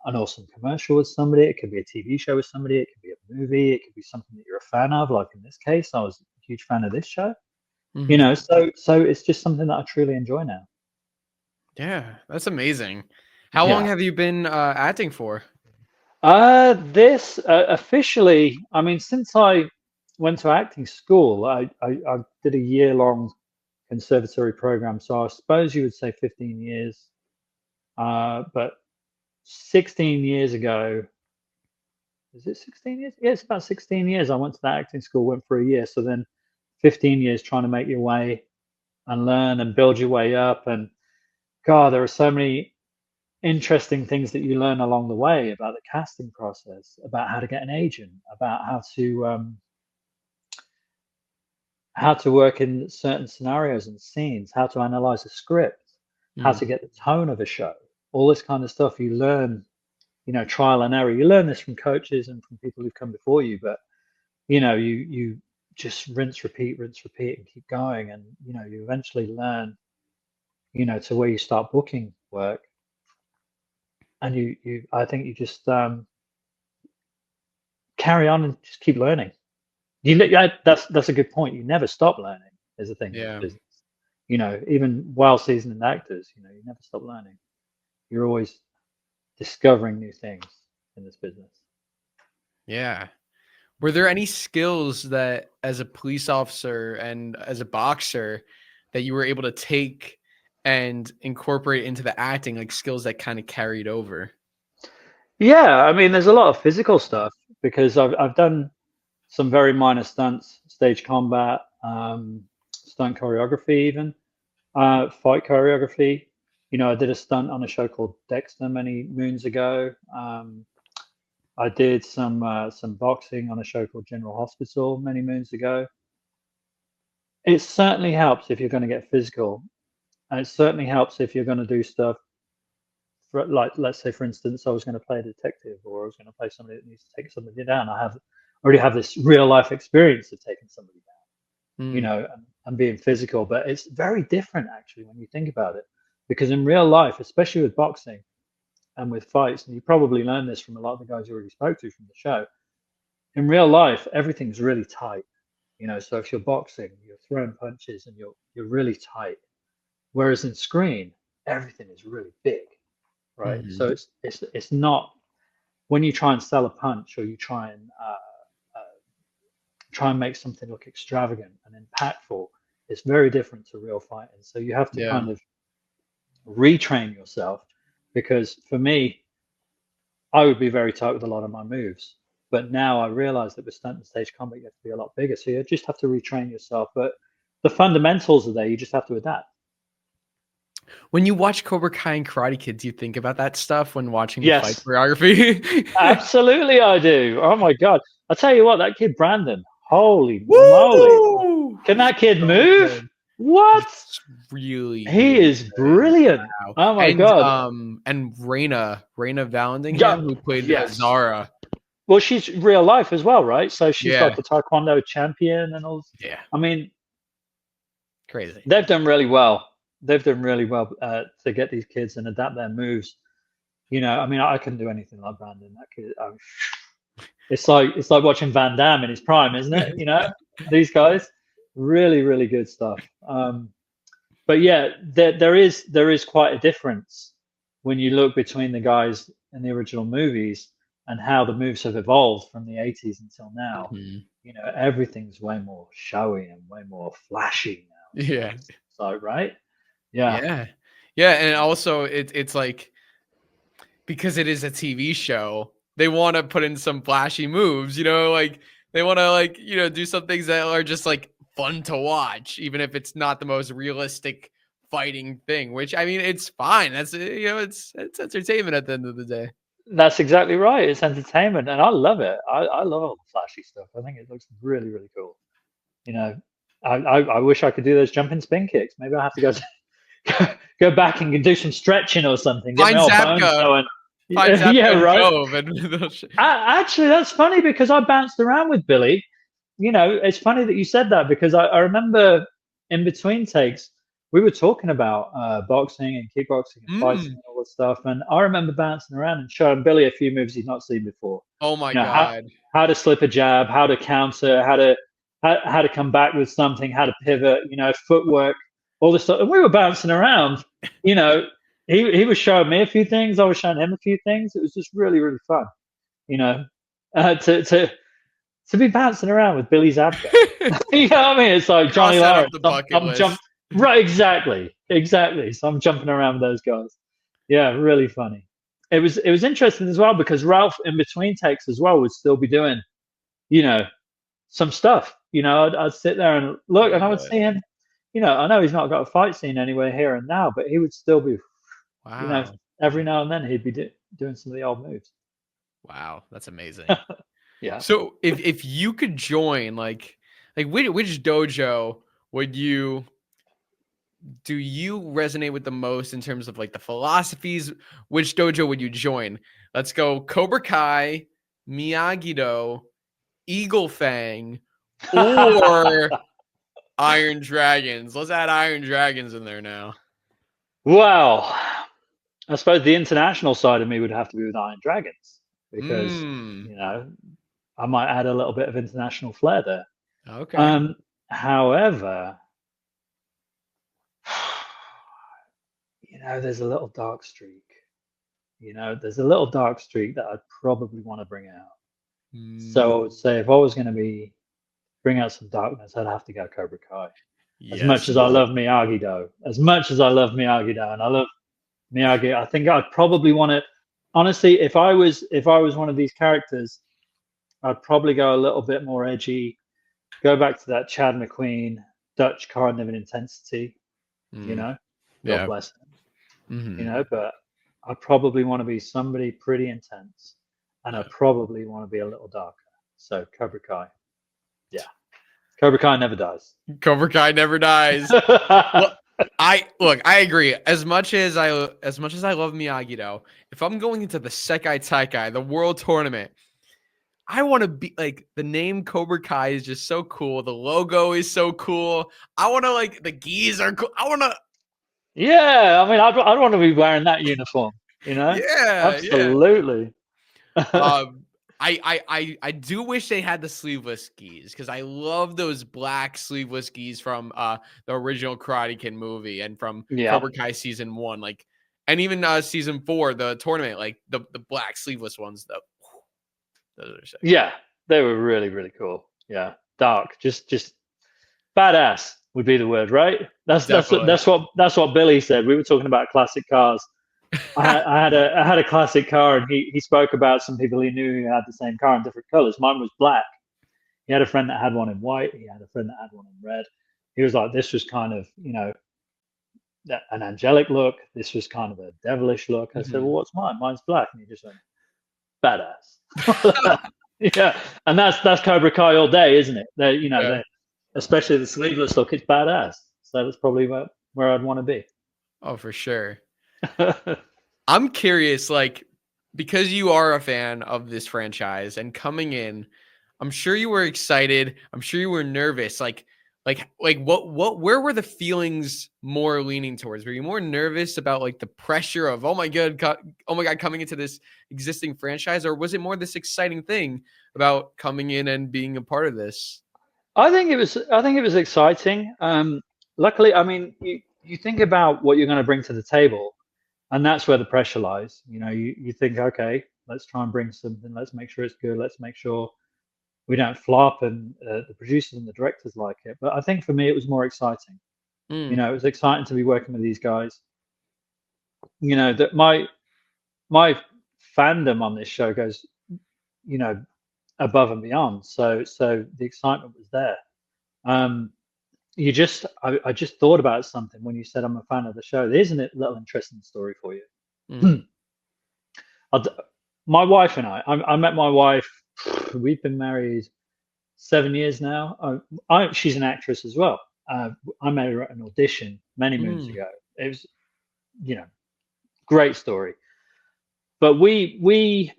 an awesome commercial with somebody. It could be a TV show with somebody. It could be a movie. It could be something that you're a fan of. Like in this case, I was a huge fan of this show. Mhm. So it's just something that I truly enjoy now. Yeah, that's amazing. How long Yeah. have you been acting for? This officially, I mean, since I went to acting school, I did a year-long conservatory program. So I suppose you would say 15 years. But 16 years ago, is it 16 years? Yeah, it's about 16 years. I went to that acting school, went for a year. So then 15 years trying to make your way and learn and build your way up. And God, there are so many interesting things that you learn along the way about the casting process, about how to get an agent, about how to work in certain scenarios and scenes, how to analyze a script, how Mm. to get the tone of a show, all this kind of stuff you learn, trial and error. You learn this from coaches and from people who've come before you, but you just rinse, repeat, and keep going, and you eventually learn, to where you start booking work, and I think you just carry on and just keep learning. Yeah, that's a good point. You never stop learning is the thing in this Yeah. business. Even while seasoned actors, you never stop learning. You're always discovering new things in this business. Yeah. Were there any skills that as a police officer and as a boxer that you were able to take and incorporate into the acting, like skills that kind of carried over? Yeah, I mean, there's a lot of physical stuff because I've done some very minor stunts, stage combat, stunt choreography, even fight choreography. I did a stunt on a show called Dexter many moons ago. I did some boxing on a show called General Hospital many moons ago. It certainly helps if you're going to get physical, and it certainly helps if you're going to do stuff for, like, let's say, for instance, I was going to play a detective, or I was going to play somebody that needs to take somebody down. Already have this real life experience of taking somebody down, Mm. and being physical. But it's very different actually when you think about it, because in real life, especially with boxing and with fights, and you probably learned this from a lot of the guys you already spoke to from the show. In real life, everything's really tight. So if you're boxing, you're throwing punches and you're really tight. Whereas in screen, everything is really big, right? Mhm. So it's not, when you try and sell a punch, or you try and make something look extravagant and impactful, it's very different to real fighting. So you have to Yeah. kind of retrain yourself, because for me, I would be very tight with a lot of my moves. But now I realize that with stunt and stage combat, you have to be a lot bigger. So you just have to retrain yourself. But the fundamentals are there. You just have to adapt. When you watch Cobra Kai and Karate Kid, do you think about that stuff when watching the fight Yes, choreography? absolutely, I do. Oh my God. I tell you what, that kid Brandon, holy moly. Woo! Can that kid So move? good. What? He's really, He really is good. brilliant. Wow. Oh my God. And Raina Yeah, Valandingham, who played yes. Zara. Well, she's real life as well, right? So she's Yeah. like a taekwondo champion and all. Yeah. I mean, Crazy. they've done really well. They've done really well to get these kids and adapt their moves You know, I mean, I couldn't do anything like Brandon. That kid, it's like watching Van Damme in his prime, isn't it? You know, these guys, really, really good stuff. But yeah, there is quite a difference when you look between the guys in the original movies and how the moves have evolved from the 80s until now. Mhm. You know, everything's way more showy and way more flashy now. Yeah. So, right? Yeah. Yeah. Yeah. And also it's like, because it is a TV show, they want to put in some flashy moves, you know, like they want to like, you know, do some things that are just like fun to watch, even if it's not the most realistic fighting thing, which I mean, it's fine. That's, you know, it's entertainment at the end of the day. That's exactly right. It's entertainment, and I love it. I love all the flashy stuff. I think it looks really, really cool. You know, I wish I could do those jumping spin kicks. Maybe I have to go back and do some stretching or something. Get Find my old bones Zapka. going. Find Zapka Yeah, and right. Kove and Actually, that's funny because I bounced around with Billy. You know, it's funny that you said that because I remember in between takes we were talking about boxing and kickboxing and fighting and all that stuff, and I remember bouncing around and showing Billy a few moves he'd not seen before. Oh my You know, God. how to slip a jab, how to counter, how to come back with something, how to pivot, you know, footwork, all this stuff. And we were bouncing around, you know. He was showing me a few things, I was showing him a few things. It was just really, really fun, you know, to be bouncing around with Billy Zabka. You know what I mean? It's like Johnny Cross that off Lawrence. the bucket list. Right, exactly. So I'm jumping around with those guys. Yeah, really funny. It was interesting as well because Ralph in between takes as well would still be doing, you know, some stuff. You know, I'd sit there and look, and I would see him. You know, I know he's not got a fight scene anywhere here and now, but he would still be, you know, Wow. every now and then he'd be doing some of the old moves. Wow. That's amazing. Yeah. So if you could join, like which dojo would you do you resonate with the most in terms of like the philosophies? Which dojo would you join? Let's go Cobra Kai, Miyagi-Do, Eagle Fang, or Iron Dragons. Let's add Iron Dragons in there now. Well, I suppose the international side of me would have to be with Iron Dragons because you know I might add a little bit of international flair there. Okay. However, you know, there's a little dark streak. You know, there's a little dark streak that I'd probably want to bring out. So I would say if I was going to bring out some darkness, I'd have to go Cobra Kai. As much Yes. as I love Miyagi-Do, and I love Miyagi, I think I'd probably want to. Honestly, if I was one of these characters, I'd probably go a little bit more edgy, go back to that Chad McQueen Dutch kind of an intensity, you know. God bless him. You know, but I probably want to be somebody pretty intense, and I probably want to be a little darker. So Cobra Kai, yeah, Cobra Kai never dies. Cobra Kai never dies. Well, I agree. As much as I love Miyagi-Do, if I'm going into the Sekai Taikai, the World Tournament, I want to be like, the name Cobra Kai is just so cool. The logo is so cool. I want to, like, the gis are cool. I want to. Yeah, I mean, I'd want to be wearing that uniform. You know, Yeah, absolutely. Yeah. I do wish they had the sleeveless gis because I love those black sleeveless gis from the original Karate Kid movie and from Cobra Kai season 1, like, and even season 4, the tournament, like the black sleeveless ones. Those are sick. Yeah, they were really, really cool. Yeah, dark, just badass would be the word, right? That's what Billy said. We were talking about classic cars. I had a classic car, and he spoke about some people he knew who had the same car in different colors. Mine was black. He had a friend that had one in white. He had a friend that had one in red. He was like, this was kind of, you know, an angelic look. This was kind of a devilish look. I said, well, what's mine? Mine's black. And he just went, badass. Yeah, and that's Cobra Kai all day, isn't it? You know, especially the sleeveless look. It's badass. So that's probably where I'd want to be. Oh, for sure. I'm curious, like, because you are a fan of this franchise and coming in, I'm sure you were excited. I'm sure you were nervous. Like where were the feelings more leaning towards? Were you more nervous about like the pressure of, oh my God, coming into this existing franchise, or was it more this exciting thing about coming in and being a part of this? I think it was exciting. Luckily, I mean, you think about what you're going to bring to the table, and that's where the pressure lies. You know, you think, okay, let's try and bring something. Let's make sure it's good. Let's make sure we don't flop, and the producers and the directors like it. But I think for me, it was more exciting. You Mm, know, it was exciting to be working with these guys. You know, that my fandom on this show goes, you know, above and beyond. So the excitement was there. Um, I just thought about something when you said I'm a fan of the show. Here's a little interesting story for you. mm, I'll d- my wife and I met my wife. We've been married 7 years now. She's an actress as well. I met her at an audition many moons mm, ago. It was, you know, great story. But we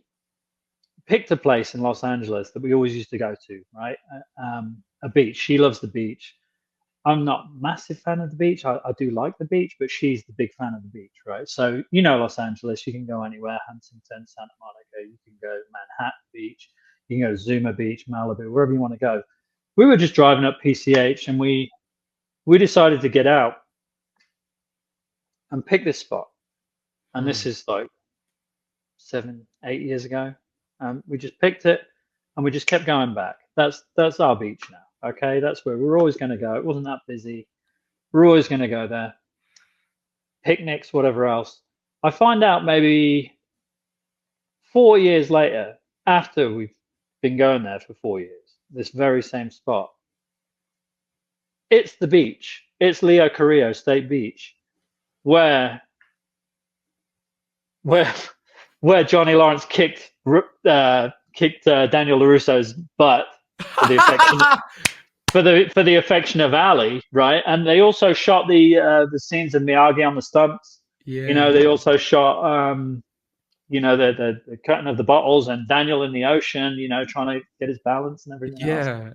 picked a place in Los Angeles that we always used to go to, right? A beach. She loves the beach. I'm not a massive fan of the beach. I do like the beach, but she's the big fan of the beach, right? So, you know, Los Angeles, you can go anywhere, Huntington, Santa Monica, you can go Manhattan Beach, you can go to Zuma Beach, Malibu, wherever you want to go. We were just driving up PCH and we decided to get out and pick this spot. And this mm. is like 7, 8 years ago. We just picked it and we just kept going back. That's our beach now. Okay, that's where we're always going to go. It wasn't that busy. We're always going to go there. Picnics, whatever else. I find out maybe 4 years later, after we've been going there for 4 years, this very same spot. It's the beach. It's Leo Carrillo State Beach, where where where Johnny Lawrence kicked Daniel LaRusso's butt for the affection for the affection of Ali, right? And they also shot the scenes of Miyagi on the stumps. You know, Yeah. they also shot you know, the cutting of the bottles and Daniel in the ocean, you know, trying to get his balance and everything else. Yeah.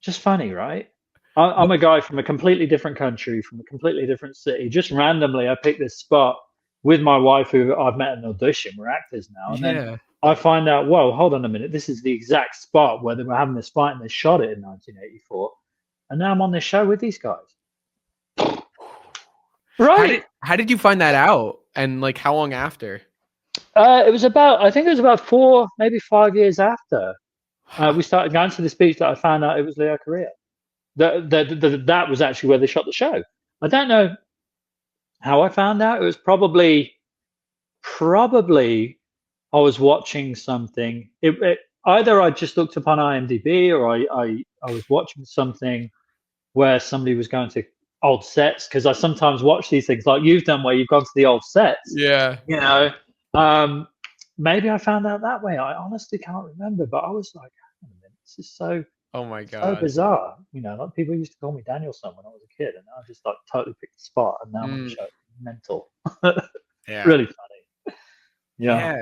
Just funny, right? I'm a guy from a completely different country, from a completely different city. Just randomly, I picked this spot with my wife, who I've met at an audition. We're actors now, and then Yeah. I find out, whoa, hold on a minute, this is the exact spot where they were having this fight, and they shot it in 1984, and now I'm on this show with these guys. Right? How did you find that out? And like how long after? It was about, I think it was about 4, maybe 5 years after we started going to this beach that I found out it was Leo Korea. That was actually where they shot the show. I don't know how I found out. It was probably I was watching something. Either I just looked up on IMDb, or I was watching something where somebody was going to old sets, because I sometimes watch these things like you've done, where you've gone to the old sets. Yeah. You know, maybe I found out that way. I honestly can't remember, but I was like, hang on a minute, this is so Oh my so God. bizarre. You know, like people used to call me Danielson when I was a kid, and I just like totally picked the spot, and now I'm on the Mm, show. Mental. yeah. Really funny. Yeah.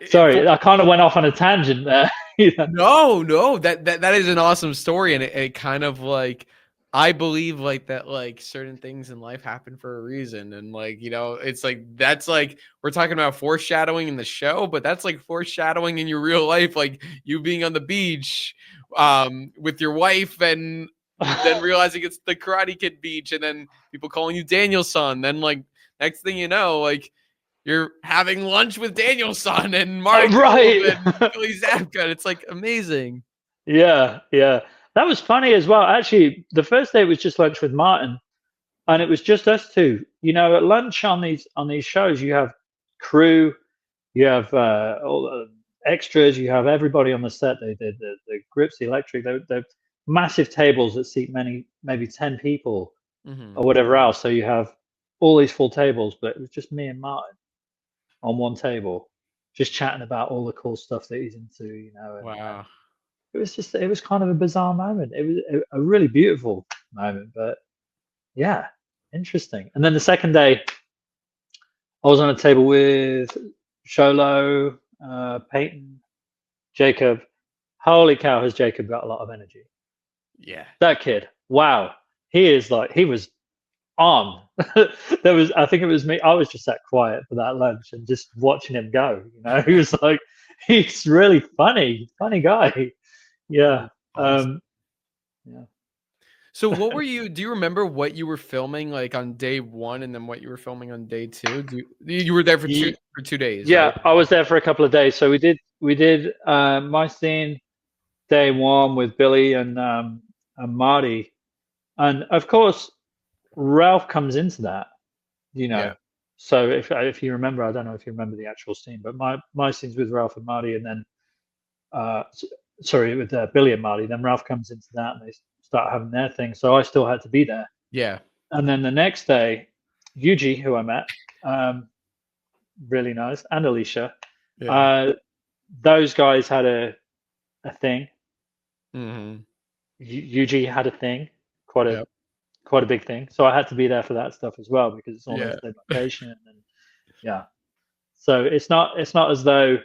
Yeah. Sorry, I kind of went off on a tangent there. You know? No, that is an awesome story, and it kind of like, I believe like that, like certain things in life happen for a reason, and like, you know, it's like that's like we're talking about foreshadowing in the show, but that's like foreshadowing in your real life, like you being on the beach with your wife, and then realizing it's the Karate Kid beach, and then people calling you Danielson, then like next thing you know, like you're having lunch with Danielson and Martin Right. Kove and Billy Zabka. It's like amazing. Yeah, yeah. That was funny as well. Actually, the first day was just lunch with Martin, and it was just us two. You know, at lunch on these shows, you have crew, you have all the extras, you have everybody on the set. The grips, the electric, they're massive tables that seat maybe 10 people Mhm. or whatever else. So you have all these full tables, but it was just me and Martin on one table, just chatting about all the cool stuff that he's into, you know, and Wow. it was kind of a bizarre moment. It was a really beautiful moment, but yeah, interesting. And then the second day, I was on a table with Sholo, Peyton, Jacob. Holy cow, has Jacob got a lot of energy? Yeah. That kid, wow, he was on. I think it was me. I was just sat quiet for that lunch and just watching him go. He was like, he's really funny guy. Yeah. Awesome. Yeah. So what were you do you remember what you were filming like on day 1 and then what you were filming on day 2? You were there for 2 days, Yeah, right? I was there for a couple of days. So we did my scene day one with Billy and Marty, and of course Ralph comes into that. You know, Yeah. so if you remember, I don't know if you remember the actual scene, but my scenes with Ralph and Marty, and then sorry, with Billy and Marty, then Ralph comes into that, and they start having their thing. So I still had to be there. Yeah. And then the next day, Yuji, who I met, um, really nice, and Alicia, Yeah. uh, those guys had a thing. Mhm. Yuji had a thing, quite a Yep. quite a big thing. So I had to be there for that stuff as well because it's all Yeah. next day location, and yeah. So it's not as though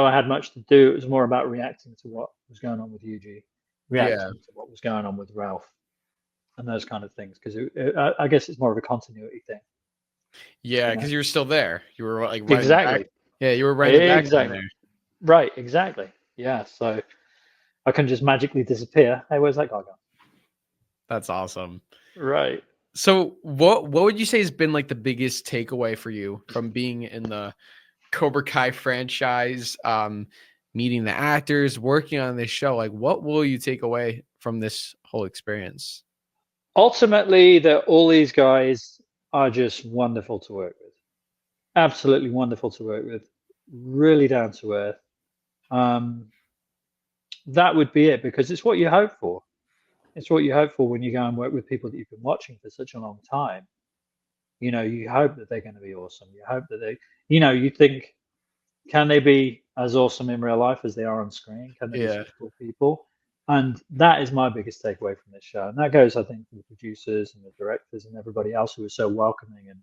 I had much to do. It was more about reacting to what was going on with Yuji, Yeah. reacting to what was going on with Ralph, and those kind of things. Because I guess it's more of a continuity thing, Yeah, you know. because you were still there. You were like right in the back. Exactly. Yeah, you were right in the background Exactly. there. Right. Exactly. Yeah. So I can just magically disappear. Hey, where's that guy gone? That's awesome. Right. So what would you say has been like the biggest takeaway for you from being in the Cobra Kai franchise, meeting the actors, working on this show? Like what will you take away from this whole experience? Ultimately, that all these guys are just wonderful to work with. Absolutely wonderful to work with. Really down to earth. Um, that would be it because it's what you hope for. It's what you hope for when you go and work with people that you've been watching for such a long time. You hope that they're going to be awesome. You hope that you think, can they be as awesome in real life as they are on screen? Can they be Yeah. such cool people? And that is my biggest takeaway from this show. And that goes, I think, for the producers and the directors and everybody else who was so welcoming and,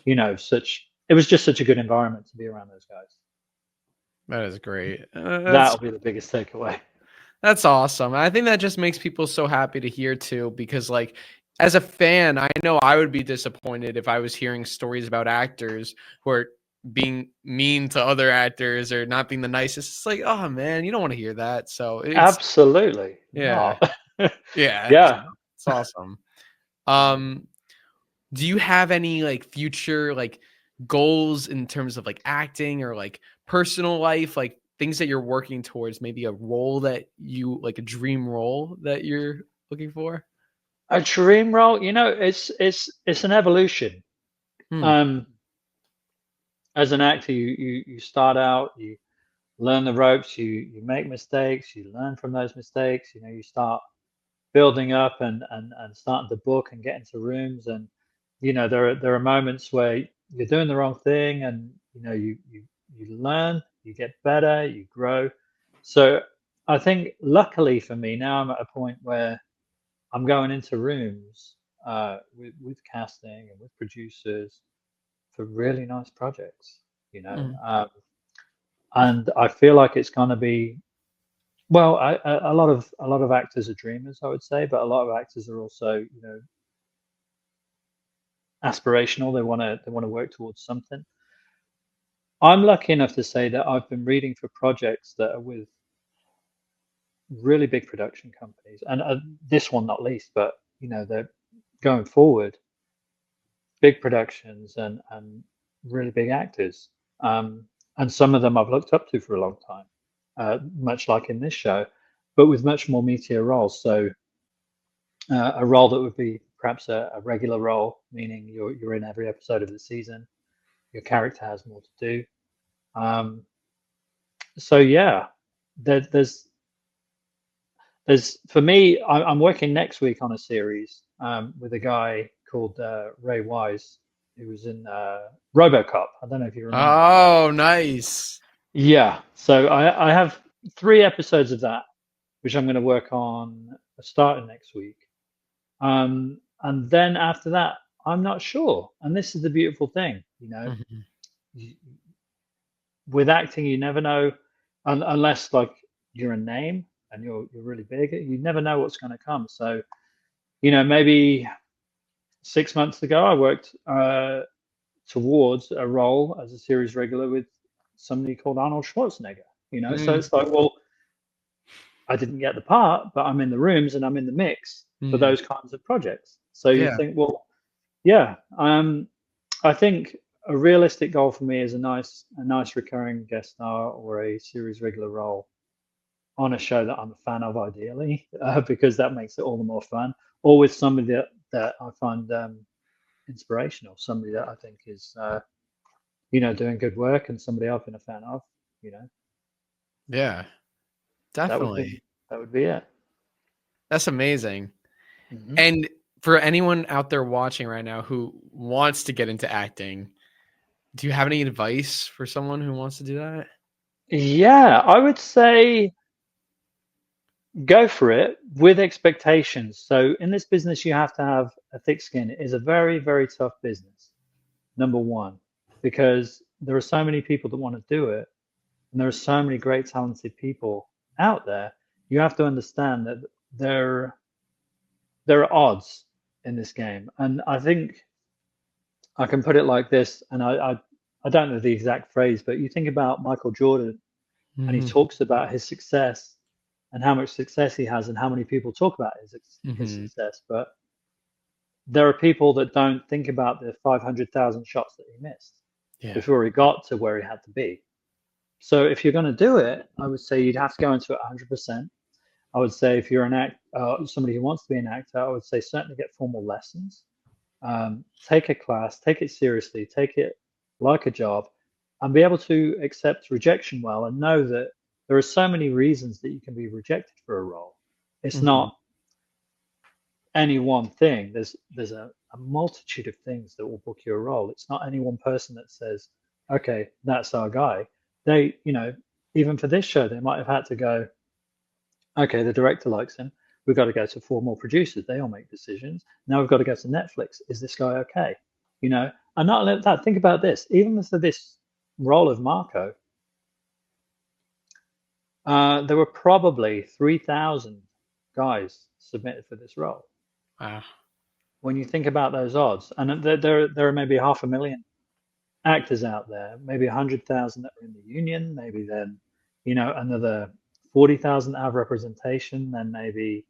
it was just such a good environment to be around those guys. That is great. That'll be the biggest takeaway. That's awesome. I think that just makes people so happy to hear too, because like as a fan, I know I would be disappointed if I was hearing stories about actors who are being mean to other actors or not being the nicest. It's like, oh man, you don't want to hear that. So it's Absolutely yeah, not. yeah, Yeah. it's awesome. Yeah. Um, do you have any like future like goals in terms of like acting or like personal life, like things that you're working towards, maybe a role that you like a dream role that you're looking for? A dream role, it's an evolution. Hmm. Um, as an actor, you start out, you learn the ropes, you make mistakes, you learn from those mistakes. You start building up and starting to book and get into rooms, and there are moments where you're doing the wrong thing, and you learn, you get better, you grow. So I think luckily for me now I'm at a point where I'm going into rooms with casting and with producers for really nice projects, Hmm. and I feel like it's going to be well. A lot of actors are dreamers, I would say, but a lot of actors are also aspirational. They want to work towards something. I'm lucky enough to say that I've been reading for projects that are with really big production companies, and this one not least. But they're going forward, big productions and really big actors. And some of them I've looked up to for a long time, much like in this show, but with much more meatier roles. So a role that would be perhaps a regular role, meaning you're in every episode of the season. Your character has more to do. Um, so yeah, there's for me. I'm working next week on a series with a guy called Ray Wise, who was in RoboCop. I don't know if you remember that. Oh, nice. Yeah, so I have 3 episodes of that, which I'm going to work on starting next week. And then after that, I'm not sure. And this is the beautiful thing, Mhm. y- with acting, you never know, unless like you're a name. and you're really big, you never know what's going to come. So, maybe 6 months ago, I worked towards a role as a series regular with somebody called Arnold Schwarzenegger. So Mm, it's like, well, I didn't get the part, but I'm in the rooms and I'm in the mix for mm, those kinds of projects. So you yeah. think, well, yeah, I think a realistic goal for me is a nice recurring guest star or a series regular role on a show that I'm a fan of, ideally, because that makes it all the more fun, or with somebody that I find inspirational, somebody that I think is doing good work, and somebody I've been a fan of. You know, Yeah, that would definitely. be it. That's amazing. Hmm. And for anyone out there watching right now who wants to get into acting, do you have any advice for someone who wants to do that? Yeah, I would say go for it with expectations. So in this business, you have to have a thick skin. It is a very, very tough business, number one, because there are so many people that want to do it, and there are so many great, talented people out there. You have to understand that there there are odds in this game, and I think I can put it like this, and I don't know the exact phrase, but you think about Michael Jordan, and he Hmm. talks about his success and how much success he has and how many people talk about his Hmm. success. But there are people that don't think about the 500,000 shots that he missed Yeah. before he got to where he had to be. So if you're going to do it, I would say you'd have to go into it 100%. I would say if you're somebody who wants to be an actor, I would say certainly get formal lessons. Take a class, take it seriously, take it like a job, and be able to accept rejection well, and know that there are so many reasons that you can be rejected for a role. It's Hmm. not any one thing. There's a multitude of things that will book you a role. It's not any one person that says, okay, that's our guy. They, even for this show, they might have had to go, okay, the director likes him. We've got to go to four more producers. They all make decisions. Now we've got to go to Netflix. Is this guy okay? And not only that, think about this. Even for this role of Marco, there were probably 3,000 guys submitted for this role. Wow. When you think about those odds, and there are maybe 500,000 actors out there, maybe 100,000 that are in the union, maybe then, another 40,000 that have representation, then maybe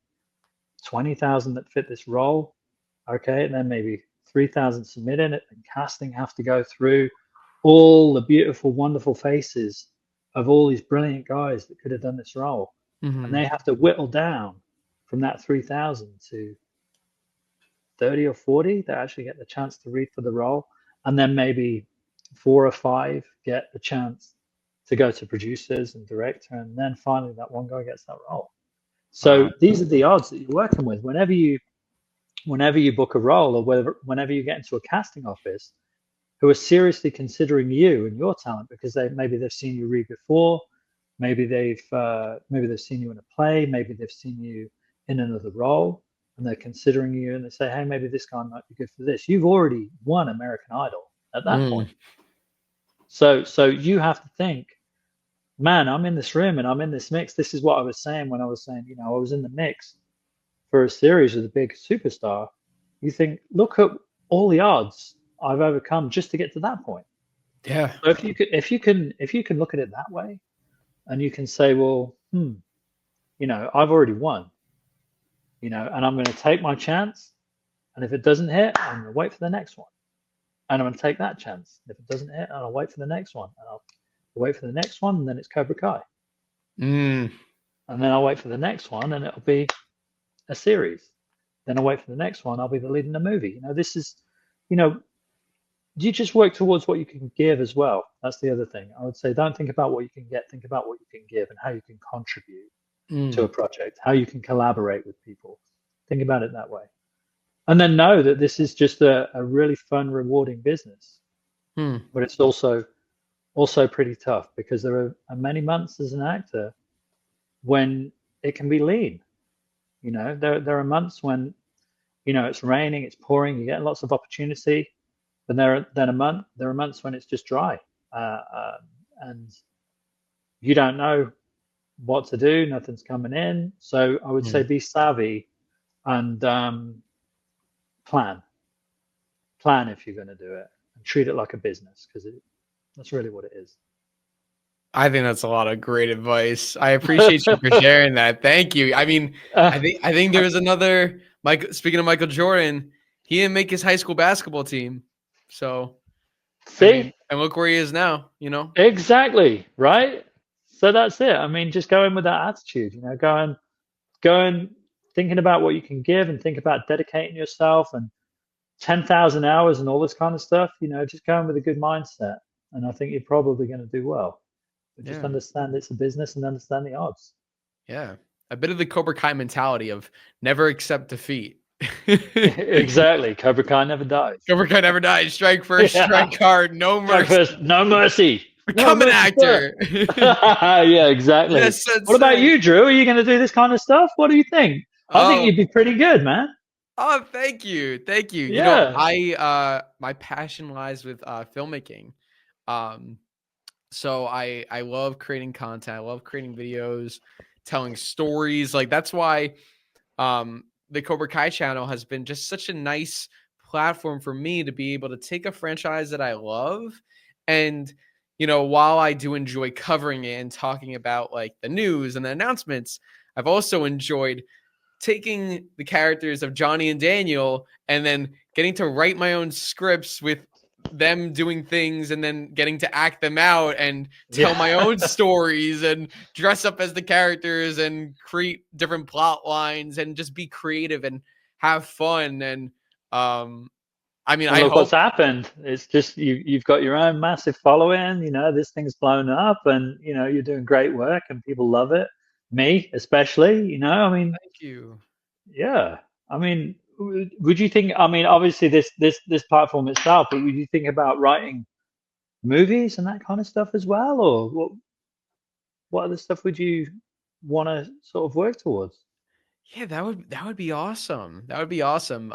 20,000 that fit this role. Okay, and then maybe 3,000 submitted it, and casting have to go through all the beautiful, wonderful faces of all these brilliant guys that could have done this role. And Hmm. they have to whittle down from that 3,000 to 30 or 40 that actually get the chance to read for the role. And then maybe 4 or 5 get the chance to go to producers and director. And then finally, that one guy gets that role. So Wow. these are the odds that you're working with. Whenever you book a role, or whenever you get into a casting office, who are seriously considering you and your talent because maybe they've seen you read before, maybe they've seen you in a play, maybe they've seen you in another role, and they're considering you, and they say, hey, maybe this guy might be good for this. You've already won American Idol at that Mm. point. So you have to think, man, I'm in this room and I'm in this mix. This is what I was saying when I was saying, I was in the mix for a series with a big superstar. You think, look at all the odds I've overcome just to get to that point. Yeah. So if you can look at it that way, and you can say, well, I've already won, and I'm going to take my chance. And if it doesn't hit, I'm going to wait for the next one. And I'm going to take that chance. And if it doesn't hit, I'll wait for the next one. And I'll wait for the next one, and then it's Cobra Kai. Mm. And then I'll wait for the next one, and it'll be a series. Then I'll wait for the next one. I'll be the lead in a movie. This is, you know, you just work towards what you can give as well. That's the other thing. I would say don't think about what you can get, think about what you can give and how you can contribute to Mm. a project, how you can collaborate with people. Think about it that way. And then know that this is just a really fun, rewarding business. Mm. But it's also pretty tough because there are many months as an actor when it can be lean. There are months when, it's raining, it's pouring, you get lots of opportunity. But there are months when it's just dry, and you don't know what to do. Nothing's coming in. So I would say Mm. be savvy and plan. Plan if you're going to do it, and treat it like a business, because that's really what it is. I think that's a lot of great advice. I appreciate you for sharing that. Thank you. I mean, I think there was another Mike. Speaking of Michael Jordan, he didn't make his high school basketball team. So, I mean, See, and look where he is now, you know? exactly, right? So that's it. I mean, just go in with that attitude, go and thinking about what you can give, and think about dedicating yourself, and 10,000 hours and all this kind of stuff, just go in with a good mindset. And I think you're probably going to do well. But just Yeah. understand it's a business and understand the odds. Yeah. A bit of the Cobra Kai mentality of never accept defeat. Exactly. Cobra Kai never dies. Cobra Kai never dies. Strike first, Yeah. strike hard, no Strike mercy. first, no mercy. No Become an mercy, sir. actor. Yeah, exactly. Yes, What about sensei. you, Drew? Are you going to do this kind of stuff? What do you think? I think Oh, you'd be pretty good, man. oh, thank you. Thank you. You know, Yeah. my passion lies with filmmaking. Um so I love creating content. I love creating videos, telling stories. Like that's why the Cobra Kai channel has been just such a nice platform for me to be able to take a franchise that I love and while I do enjoy covering it and talking about like the news and the announcements, I've also enjoyed taking the characters of Johnny and Daniel and then getting to write my own scripts with them doing things and then getting to act them out and tell my Yeah. own stories and dress up as the characters and create different plot lines and just be creative and have fun and I mean And I look what's hope happened. It's just you've got your own massive following. This thing's blown up, and you're doing great work, and people love it. Me especially. I mean, thank you. yeah. I mean, would you think? I mean, obviously this platform itself, but would you think about writing movies and that kind of stuff as well, or what other stuff would you want to sort of work towards? Yeah, that would be awesome. That would be awesome.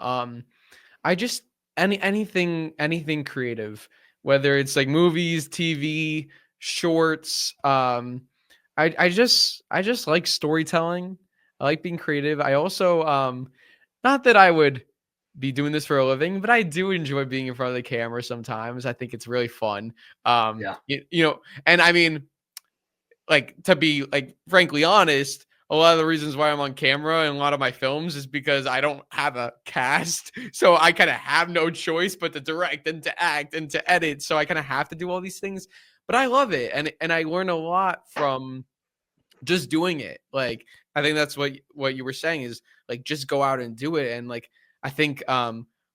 I just anything creative, whether it's like movies, TV, shorts. I just like storytelling. I like being creative. I also not that I would be doing this for a living, but I do enjoy being in front of the camera sometimes. I think it's really fun. Yeah. And I mean, like to be like frankly honest, a lot of the reasons why I'm on camera in a lot of my films is because I don't have a cast. So I kind of have no choice but to direct and to act and to edit. So I kind of have to do all these things. But I love it. And I learn a lot from just doing it. Like I think that's what you were saying is like just go out and do it. And like I think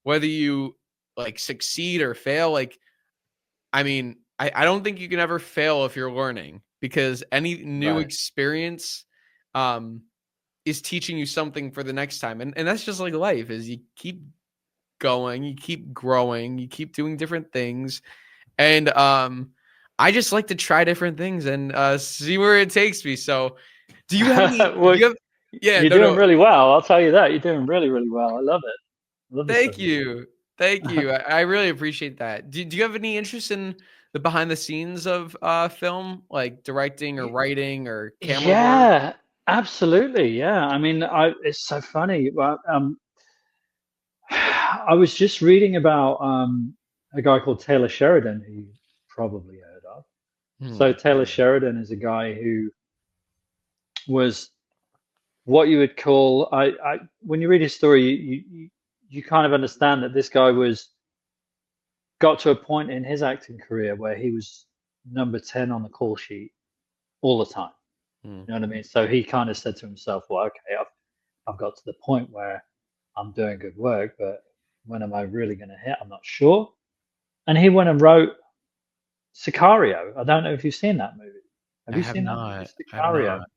whether you like succeed or fail, like I mean, I don't think you can ever fail if you're learning because any new Right. experience um is teaching you something for the next time. And that's just like life is you keep going, you keep growing, you keep doing different things. And I just like to try different things and see where it takes me. So do you have any do Well, you have yeah, you're no, doing no. really well. I'll tell you that. You're doing really, really well. I love it. I love the stuff Thank you're doing. you. Thank you. I really appreciate that. Do you have any interest in the behind the scenes of film, like directing or writing or camera work? Yeah, absolutely. Yeah. I mean, it's so funny. Well, I was just reading about a guy called Taylor Sheridan, who you probably heard of. So Hmm. Taylor Sheridan is a guy who was what you would call when you read his story, you kind of understand that this guy was got to a point in his acting career where he was number 10 on the call sheet all the time. Hmm. You know what I mean? So he kind of said to himself, well, okay, I've got to the point where I'm doing good work, but when am I really going to hit? I'm not sure. And he went and wrote Sicario. I don't know if you've seen that movie. Have I you have seen that movie, not. I have Sicario? not.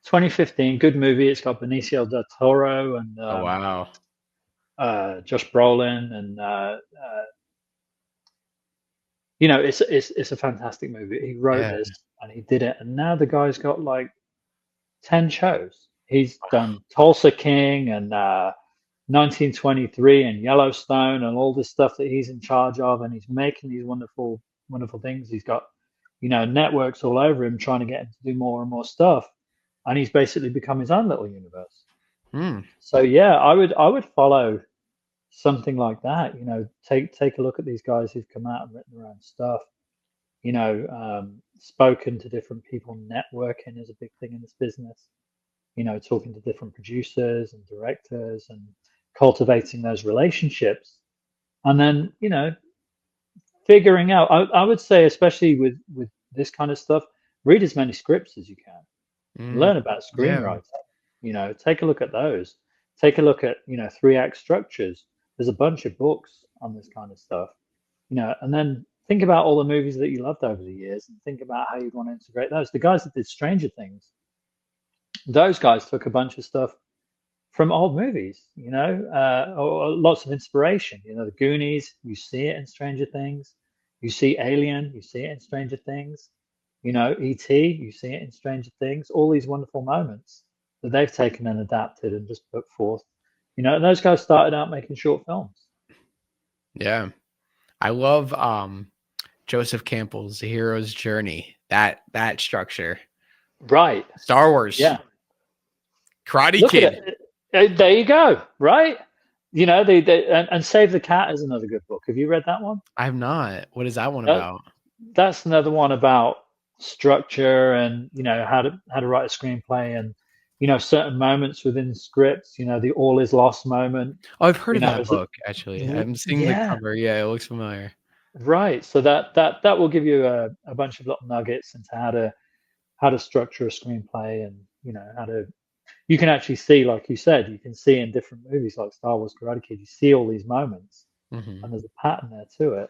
2015, good movie. It's got Benicio del Toro and Oh wow. Josh Brolin, and it's a fantastic movie. He wrote Yeah. this and he did it, and now the guy's got like 10 shows. He's done Tulsa King and 1923 and Yellowstone and all this stuff that he's in charge of, and he's making these wonderful things. He's got networks all over him trying to get him to do more and more stuff. and he's basically become his own little universe. Hmm. So yeah, I would follow something like that. Take a look at these guys who've come out and written their own stuff. Spoken to different people. Networking is a big thing in this business. Talking to different producers and directors and cultivating those relationships. And then, figuring out, I would say, especially with this kind of stuff, read as many scripts as you can. Mm. Learn about Yeah. screenwriting. Take a look at those. Take a look at, 3-act structures. There's a bunch of books on this kind of stuff. And then think about all the movies that you loved over the years and think about how you'd want to integrate those. The guys that did Stranger Things, those guys took a bunch of stuff from old movies, or lots of inspiration. The Goonies, you see it in Stranger Things. You see Alien, you see it in Stranger Things. E.T., you see it in Stranger Things. All these wonderful moments that they've taken and adapted and just put forth. And those guys started out making short films. Yeah. I love Joseph Campbell's The Hero's Journey. That structure. Right. Star Wars. Yeah. Karate Look Kid. at it. There you go. Right. And Save the Cat is another good book. Have you read that one? I have not. What is that one about? That's another one about structure and how to write a screenplay and certain moments within scripts. The all is lost moment. Oh, I've heard of that book actually. I'm seeing the Yeah. cover. Yeah, it looks familiar. Right. So that will give you a bunch of little nuggets into how to structure a screenplay and how to. You can actually see, like you said, you can see in different movies like Star Wars, Karate Kid, you see all these moments, and there's a pattern there to it.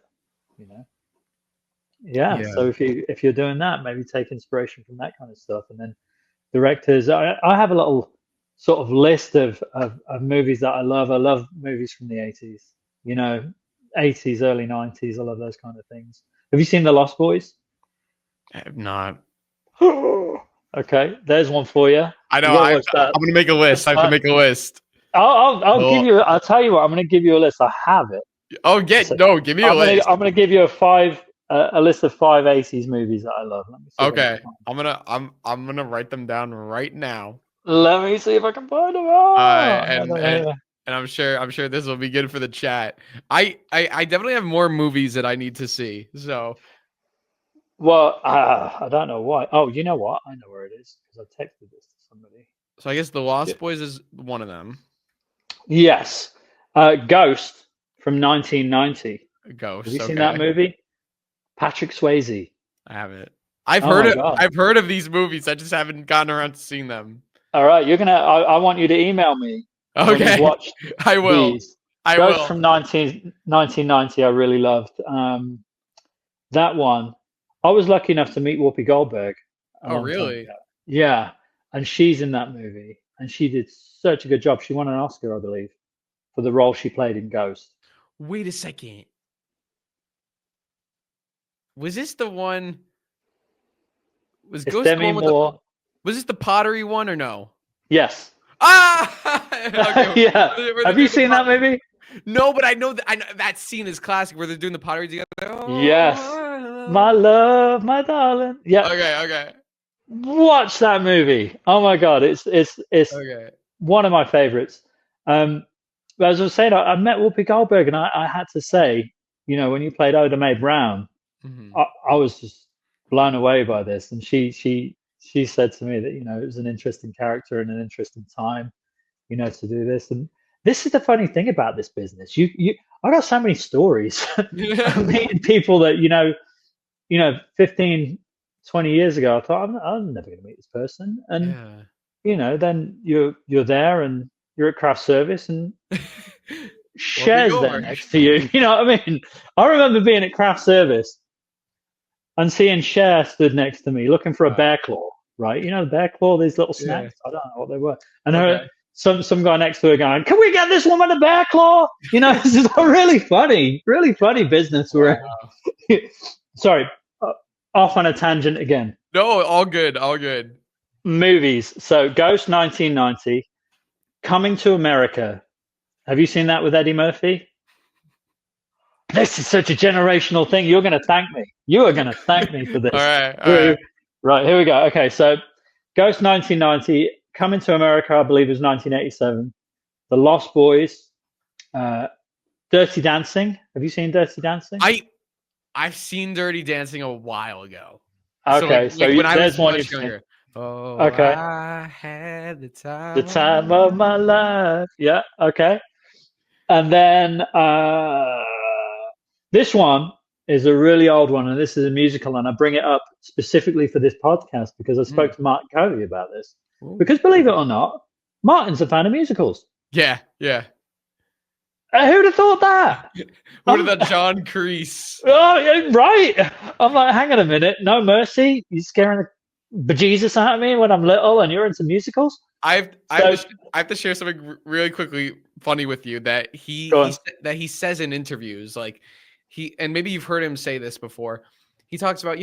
Yeah. So if you're doing that, maybe take inspiration from that kind of stuff, and then directors. I have a little sort of list of movies that I love. I love movies from the 80s. 80s, early 90s. I love those kind of things. Have you seen The Lost Boys? I have not. Okay, there's one for you. I know. I'm gonna make a list. I have to make a list. I'll give you. I'll tell you what. I'm gonna give you a list. I have it. Oh, give me a list. I'm gonna give you a list of 5 80s movies that I love. Let me see. Okay, I'm gonna write them down right now. Let me see if I can find them all. And I'm sure this will be good for the chat. I definitely have more movies that I need to see. So. Well, I don't know why. Oh, you know what? I know where it is because I texted this to somebody. So I guess The Lost Boys is one of them. Yes. Ghost from 1990. Ghost. Have you seen that movie? Patrick Swayze. I haven't. I've heard of these movies. I just haven't gotten around to seeing them. All right, I want you to email me. Okay. Watch I will. These. Ghost from 1990. I really loved that one. I was lucky enough to meet Whoopi Goldberg. Oh, really? Yeah, and she's in that movie, and she did such a good job. She won an Oscar, I believe, for the role she played in Ghost. Wait a second. Was this the one? Was Ghost the one with was this the pottery one or no? Yes. Ah! Okay. Yeah. Have you seen that movie? No, but I know that scene is classic where they're doing the pottery together. Oh, yes. My love, my darling. Yeah. Okay. Watch that movie. Oh my God, it's one of my favorites. But as I was saying, I met Whoopi Goldberg, and I had to say, when you played Oda Mae Brown, I was just blown away by this, and she said to me that it was an interesting character and an interesting time, to do this. And this is the funny thing about this business. I got so many stories meeting people that 15, 20 years ago, I thought I'm never going to meet this person, and then you're there and you're at craft service and Cher's there next to you. You know what I mean? I remember being at craft service and seeing Cher stood next to me looking for a bear claw, right? The bear claw, these little snacks. I don't know what they were. And some guy next to her going, "Can we get this woman a bear claw?" This is a really funny business we're in. Sorry, off on a tangent again. No, all good. Movies. So Ghost 1990, Coming to America. Have you seen that with Eddie Murphy? This is such a generational thing. You're going to thank me. You are going to thank me for this. All right. Right, here we go. Okay, so Ghost 1990, Coming to America, I believe, was 1987. The Lost Boys, Dirty Dancing. Have you seen Dirty Dancing? I've seen Dirty Dancing a while ago. So Okay, so like when I there's was one much you've seen. younger. Oh, Okay, I had the The time of my Time of My Life. Yeah, okay. And then this one is a really old one, and this is a musical, and I bring it up specifically for this podcast because I spoke to Martin Kove about this. Ooh. Because believe it or not, Martin's a fan of musicals. Yeah, yeah. Who'd have thought that? What about John Kreese? Oh, yeah, right. I'm like, hang on a minute. No mercy. You're scaring the bejesus out of me when I'm little and you're into musicals? I have to share something really quickly funny with you that he says in interviews, like and maybe you've heard him say this before. He talks about,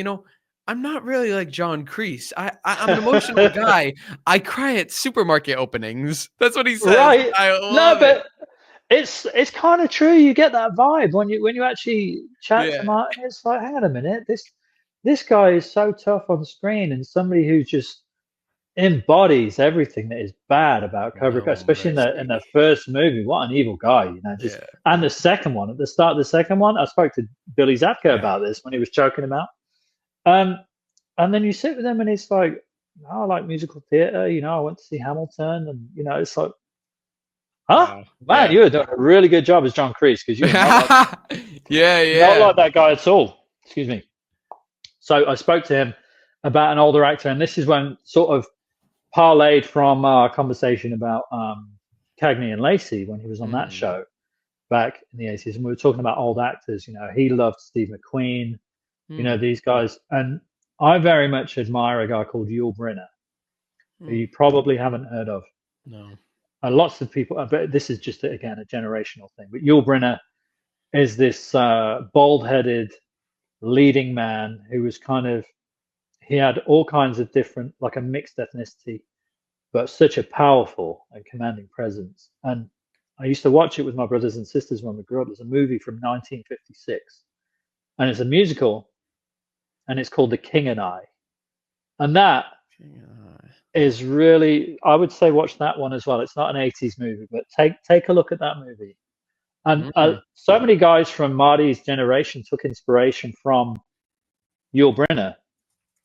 I'm not really like John Kreese. I'm an emotional guy. I cry at supermarket openings. That's what he says. Right. I love it. It's kind of true. You get that vibe when you actually chat to Martin. It's like, hang on a minute, this guy is so tough on screen and somebody who just embodies everything that is bad about Cobra Kai, especially in the first movie. What an evil guy, and the second one, at the start of the second one, I spoke to Billy Zabka about this when he was choking him out. And then you sit with him and it's like, I like musical theater, I went to see Hamilton, and it's like, huh? Man, you were doing a really good job as John Kreese, because you're not not like that guy at all. Excuse me. So I spoke to him about an older actor, and this is when sort of parlayed from our conversation about Cagney and Lacey when he was on that show back in the 80s, and we were talking about old actors. He loved Steve McQueen, these guys, and I very much admire a guy called Yul Brynner, who you probably haven't heard of. No. Lots of people, but this is just again a generational thing. But Yul Brynner is this bald-headed leading man who was he had all kinds of different, like a mixed ethnicity, but such a powerful and commanding presence. And I used to watch it with my brothers and sisters when we grew up. There's a movie from 1956, and it's a musical, and it's called The King and I. And that is really, I would say, watch that one as well. It's not an 80s movie, but take a look at that movie. And so many guys from Marty's generation took inspiration from Yul Brynner,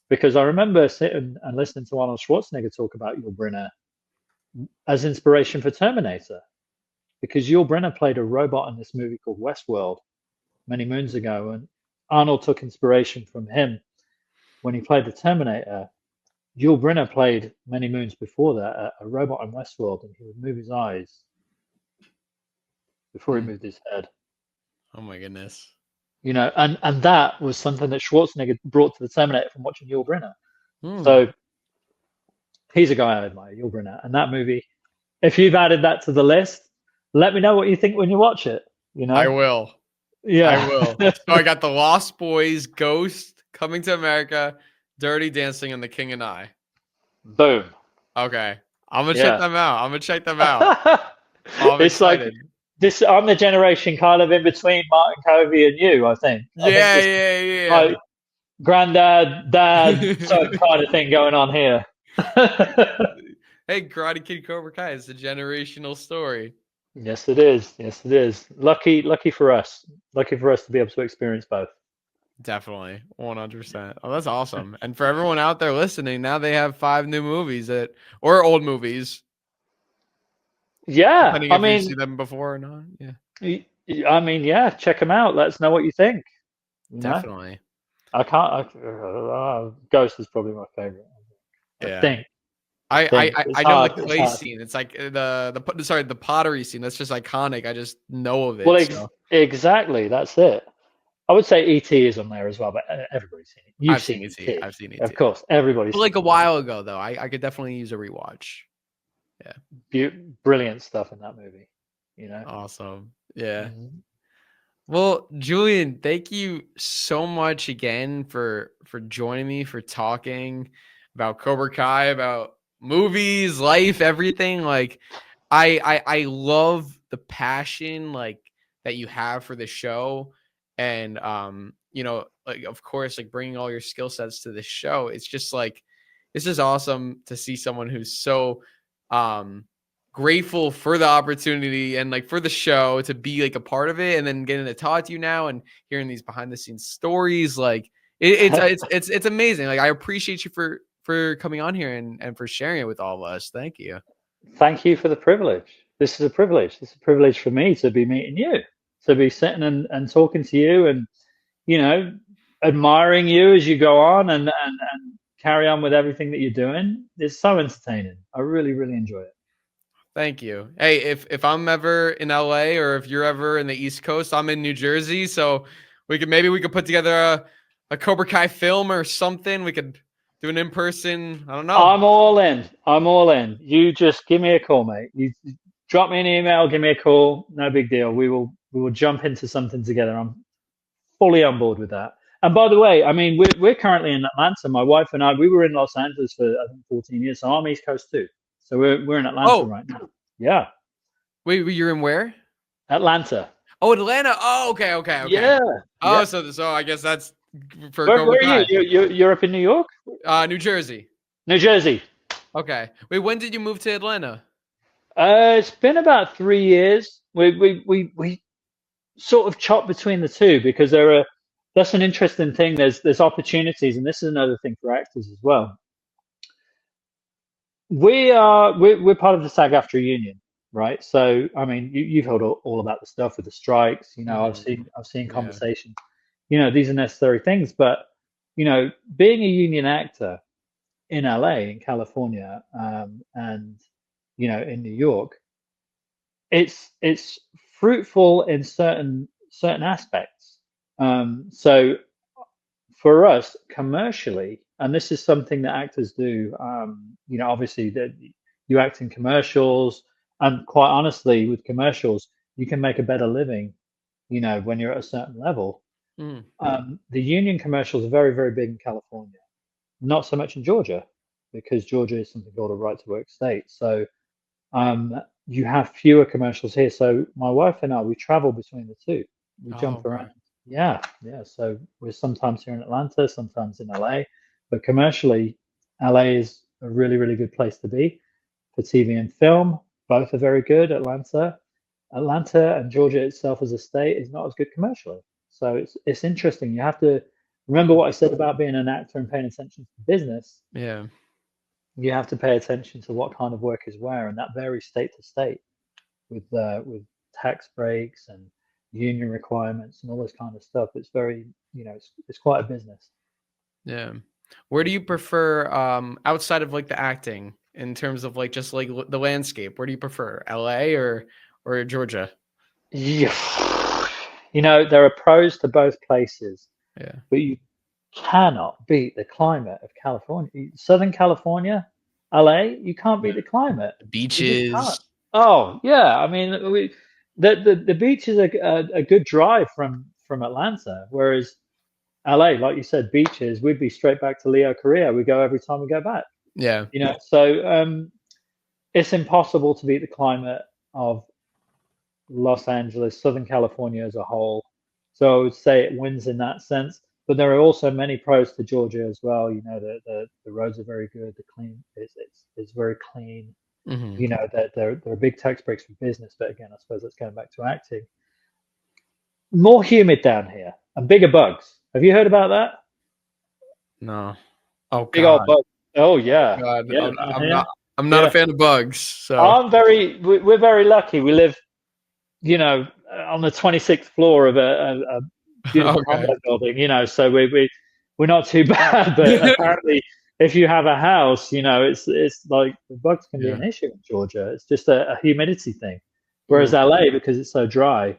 because I remember sitting and listening to Arnold Schwarzenegger talk about Yul Brynner as inspiration for Terminator, because Yul Brynner played a robot in this movie called Westworld many moons ago, and Arnold took inspiration from him when he played the Terminator. Yul Brynner played many moons before that a robot in Westworld, and he would move his eyes before he moved his head. Oh my goodness. And that was something that Schwarzenegger brought to the Terminator from watching Yul Brynner. So he's a guy I admire, Yul Brynner. And that movie, if you've added that to the list, let me know what you think when you watch it. I will. Yeah, I will. So I got The Lost Boys, Ghost, Coming to America, Dirty Dancing, and The King and I. Boom. Okay. I'm going to check them out. It's excited. Like this. I'm the generation kind of in between Martin Kove and you, I think. Yeah. Like granddad, dad, sort of kind of thing going on here. Hey, Karate Kid Cobra Kai is a generational story. Yes, it is. Yes, it is. Lucky for us. Lucky for us to be able to experience both. Definitely. 100%. Oh, that's awesome. And for everyone out there listening, now they have 5 new movies or old movies. Yeah. Depending if you've seen them before or not. Yeah. I mean, yeah, check them out. Let us know what you think. Definitely. I can't. Ghost is probably my favorite. Yeah. I think. I know the clay scene. It's like the pottery scene. That's just iconic. I just know of it. Well, exactly. That's it. I would say E.T. is on there as well, but everybody's seen it. You've seen E.T. I've seen E.T. Of course, everybody's. But like a while ago, though, I could definitely use a rewatch. Yeah. Brilliant stuff in that movie. Awesome. Yeah. Well, Julian, thank you so much again for joining me, for talking about Cobra Kai, about movies, life, everything. Like, I love the passion like that you have for the show, and like of course, like bringing all your skill sets to this show. It's just like This is awesome to see someone who's so grateful for the opportunity and like for the show to be like a part of it, and then getting to talk to you now and hearing these behind the scenes stories. Like it's amazing. Like I appreciate you for coming on here and for sharing it with all of us. Thank you. Thank you for the privilege. This is a privilege. This is a privilege for me to be meeting you, to be sitting and talking to you, and you know, admiring you as you go on and carry on with everything that you're doing. It's so entertaining. I really, really enjoy it. Thank you. Hey, if I'm ever in LA or if you're ever in the East Coast, I'm in New Jersey, so we could put together a Cobra Kai film or something. We could do an in-person. I don't know. I'm all in. I'm all in. You just give me a call, mate. You drop me an email, give me a call. No big deal. We will jump into something together. I'm fully on board with that. And by the way, I mean we're currently in Atlanta. My wife and I, we were in Los Angeles for I think 14 years. So I'm East Coast too. So we're in Atlanta Oh, right now. Yeah, wait, you're in where? Atlanta. Oh, Atlanta. Oh, okay. Yeah. Oh, Yeah. so I guess that's for Where Cobra are Kai. you? You're up in New York? New Jersey. New Jersey. Okay. Wait, when did you move to Atlanta? It's been about 3 years. We sort of chop between the two because that's an interesting thing. There's opportunities, and this is another thing for actors as well. We're part of the SAG-AFTRA union, right? So I mean, you've heard all about the stuff with the strikes. You know, I've seen Yeah. conversations. You know, these are necessary things, but you know, being a union actor in LA, in California, and you know, in New York, it's fruitful in certain aspects. So for us commercially, and this is something that actors do, you know, obviously that you act in commercials, and quite honestly, with commercials, you can make a better living, you know, when you're at a certain level. Mm. The union commercials are very, very big in California, not so much in Georgia, because Georgia is something called a right to work state. So you have fewer commercials here. So my wife and I, we travel between the two. We jump Okay. around. Yeah, yeah. So we're sometimes here in Atlanta, sometimes in LA, but commercially, LA is a really, really good place to be for TV and film. Both are very good. Atlanta and Georgia itself as a state is not as good commercially. So it's interesting. You have to remember what I said about being an actor and paying attention to business. Yeah. You have to pay attention to what kind of work is where, and that varies state to state with tax breaks and union requirements and all this kind of stuff. It's very, you know, it's quite a business. Yeah. Where do you prefer outside of like the acting in terms of like just like the landscape? Where do you prefer, LA or Georgia? Yeah. You know, there are pros to both places, Yeah. but you cannot beat the climate of California. Southern California, LA, you can't beat the climate. You just can't. Beaches. Oh, yeah. I mean, the beach is a good drive from Atlanta, whereas LA, like you said, beaches, we'd be straight back to Leo, Korea. We go every time we go back. Yeah. You know, so it's impossible to beat the climate of Los Angeles, Southern California as a whole. So I would say it wins in that sense. But there are also many pros to Georgia as well. You know, the roads are very good. The clean it's very clean. Hmm. You know, that there are big tax breaks for business. But again, I suppose that's going back to acting. More humid down here and bigger bugs. Have you heard about that? No. Oh Big old God. bug. Oh yeah, God. yeah. I'm not a Yeah. fan of bugs. So We're very lucky. We live, you know, on the 26th floor of a beautiful okay. condo building, you know, so we're not too bad. But apparently, if you have a house, you know, it's like the bugs can be Yeah. an issue in Georgia. It's just a humidity thing. Whereas Mm. LA, because it's so dry,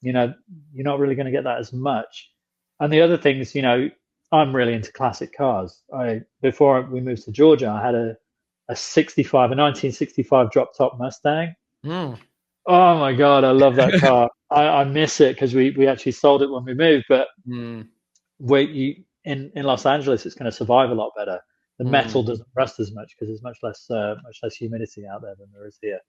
you know, you're not really going to get that as much. And the other things, you know, I'm really into classic cars. Before we moved to Georgia, I had a 1965 drop top Mustang. Mm. Oh my God, I love that car. I miss it because we actually sold it when we moved. But Mm. in Los Angeles, it's going to survive a lot better. The metal Mm. doesn't rust as much because there's much less humidity out there than there is here.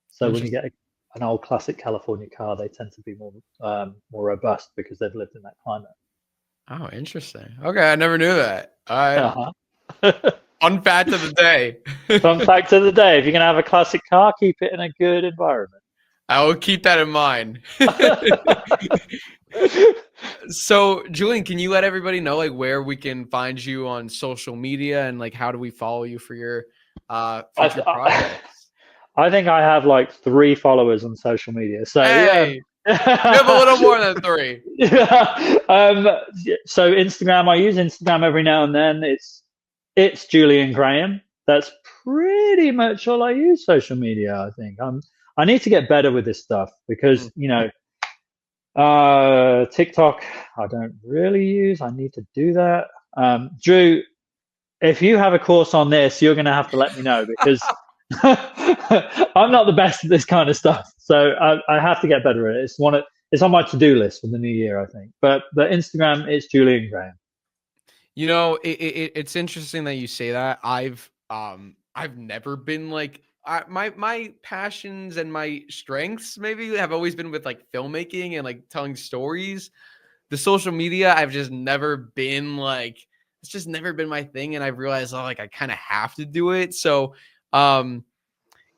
So when you Interesting. get an old classic California car, they tend to be more robust because they've lived in that climate. Oh, interesting. Okay, I never knew that. Uh-huh. Fun fact of the day. Fun fact of the day: if you're gonna have a classic car, keep it in a good environment. I will keep that in mind. So, Julian, can you let everybody know like where we can find you on social media and like how do we follow you for your future projects? I think I have like 3 followers on social media. So Hey, you have a little more than 3. yeah. So Instagram, I use Instagram every now and then. It's Julian Graham. That's pretty much all I use social media. I think I need to get better with this stuff because TikTok I don't really use. I need to do that. Drew, if you have a course on this, you're going to have to let me know because I'm not the best at this kind of stuff. So I have to get better at it. It's on my to-do list for the new year, I think. But the Instagram is Julian Graham. You know, it's interesting that you say that. I've never been like my passions and my strengths maybe have always been with like filmmaking and like telling stories. The social media, I've just never been like it's just never been my thing, and I've realized like I kind of have to do it. So,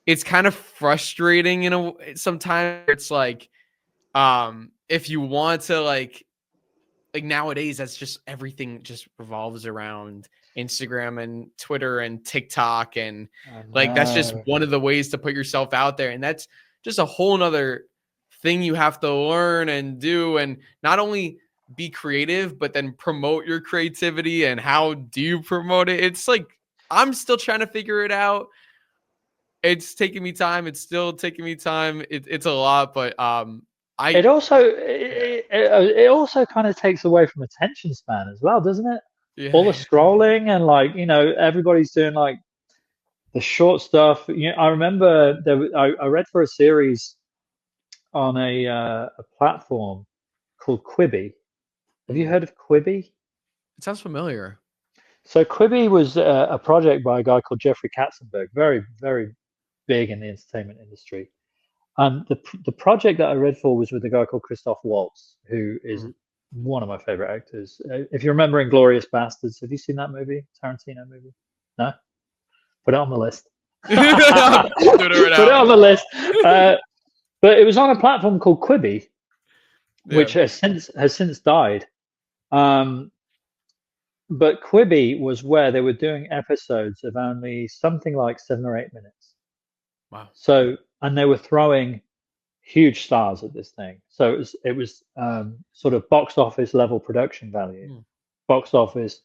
it's kind of frustrating sometimes. It's like if you want to like nowadays that's just everything just revolves around Instagram and Twitter and TikTok and like that's just one of the ways to put yourself out there, and that's just a whole nother thing you have to learn and do, and not only be creative but then promote your creativity. And how do you promote it? It's like I'm still trying to figure it out. It's taking me time. It's still taking me time. It's a lot, but It also kind of takes away from attention span as well, doesn't it? All the scrolling and like everybody's doing like the short stuff. I remember I read for a series on a platform called Quibi. Have you heard of Quibi? It sounds familiar. So Quibi was a project by a guy called Jeffrey Katzenberg, very, very big in the entertainment industry. And the project that I read for was with a guy called Christoph Waltz, who is one of my favorite actors. If you remember Inglourious Bastards, have you seen that movie, Tarantino movie? No? Put it on the list. Put it on the list. But it was on a platform called Quibi, which has since died. But Quibi was where they were doing episodes of only something like 7 or 8 minutes. Wow. So, and they were throwing huge stars at this thing. So it was sort of box office level production value, box office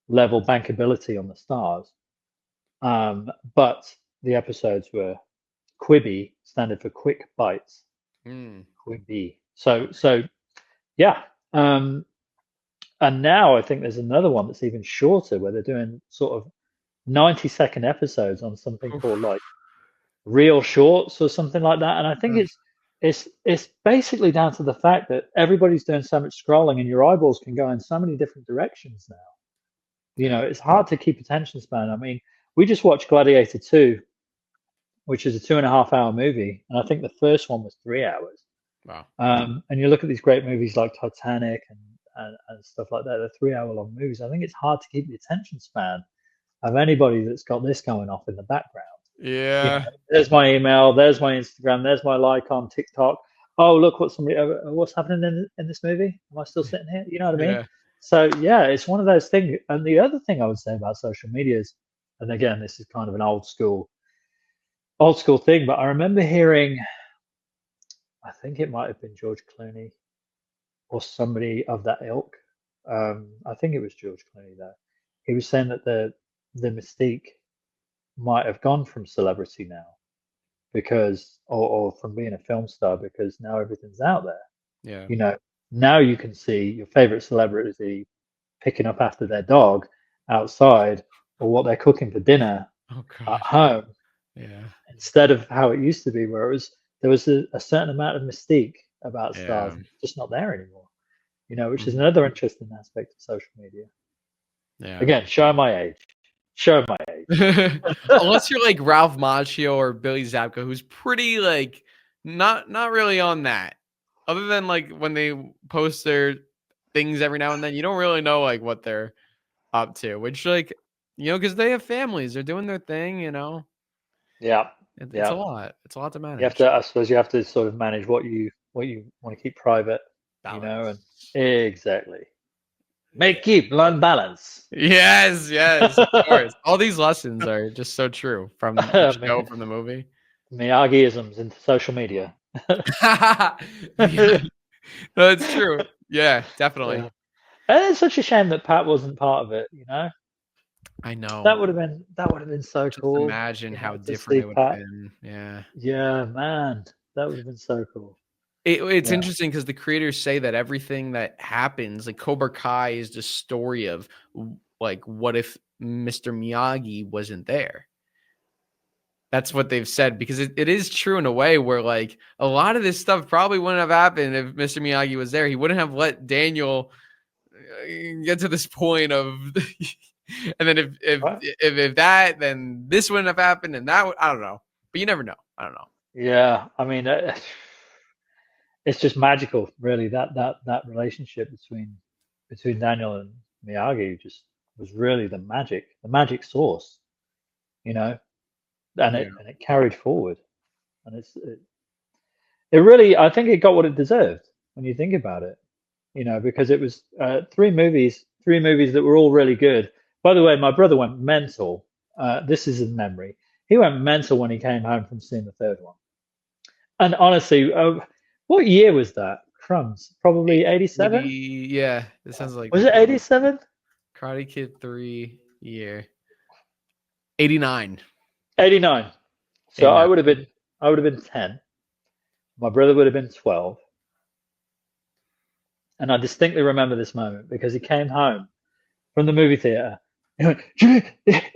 level bankability on the stars. But the episodes were Quibi, standard for quick bites. Quibi. So yeah. And now I think there's another one that's even shorter where they're doing sort of 90-second episodes on something called like Real Shorts or something like that. And I think it's basically down to the fact that everybody's doing so much scrolling and your eyeballs can go in so many different directions now. It's hard to keep attention span. I mean, we just watched Gladiator 2, which is a 2.5-hour movie, and I think the first one was 3 hours. Wow. And you look at these great movies like Titanic and stuff like that, they're 3-hour long movies. I think it's hard to keep the attention span of anybody that's got this going off in the background. Yeah. There's my email, there's my Instagram, there's my like on TikTok. Oh, look what's happening in this movie. Am I still sitting here? You know what I mean? So yeah, it's one of those things. And the other thing I would say about social media is, and again, this is kind of an old school thing, but I remember hearing, I think it might have been George Clooney or somebody of that ilk. I think it was George Clooney though. He was saying that the mystique might have gone from celebrity now because, or from being a film star, because now everything's out there. Now you can see your favorite celebrity picking up after their dog outside or what they're cooking for dinner at home. Instead of how it used to be, where there was a certain amount of mystique about stars, just not there anymore. Which is another interesting aspect of social media. Again, showing my age. Unless you're like Ralph Macchio or Billy Zabka, who's pretty like not really on that. Other than like when they post their things every now and then, you don't really know like what they're up to. Which like You know, because they have families. They're doing their thing. Yeah, It's a yeah. lot. It's a lot to You have manage. to, I suppose, you have to sort of manage what you want to keep private, and Balance. exactly Yeah. keep learn balance. Yes, yes, of course. All these lessons are just so true from the show, from the movie. Miyagi-isms into social media. Yeah, no, it's true. Yeah, definitely. Yeah. And it's such a shame that Pat wasn't part of it. I know. That would have been so Just cool. imagine how To different see it would have Pat. been. Yeah. Yeah, man, that would have been so cool. It's Yeah. interesting because the creators say that everything that happens, like Cobra Kai, is the story of like what if Mr. Miyagi wasn't there? That's what they've said because it is true in a way where like a lot of this stuff probably wouldn't have happened if Mr. Miyagi was there. He wouldn't have let Daniel get to this point of and then Right. if that, then this wouldn't have happened and that I don't know. But you never know. I don't know. Yeah. I mean, it's just magical, really. That relationship between Daniel and Miyagi just was really the magic source, you know, and Yeah. it carried forward, and it really, I think it got what it deserved when you think about it, because it was three movies that were all really good. By the way, my brother went mental. This is his memory. He went mental when he came home from seeing the third one. And honestly, what year was that? Crumbs, probably 87. Yeah, it sounds like Was it 87? Karate Kid 3 year 89. 89. So 89. I would have been 10. My brother would have been 12. And I distinctly remember this moment because he came home from the movie theater. He went,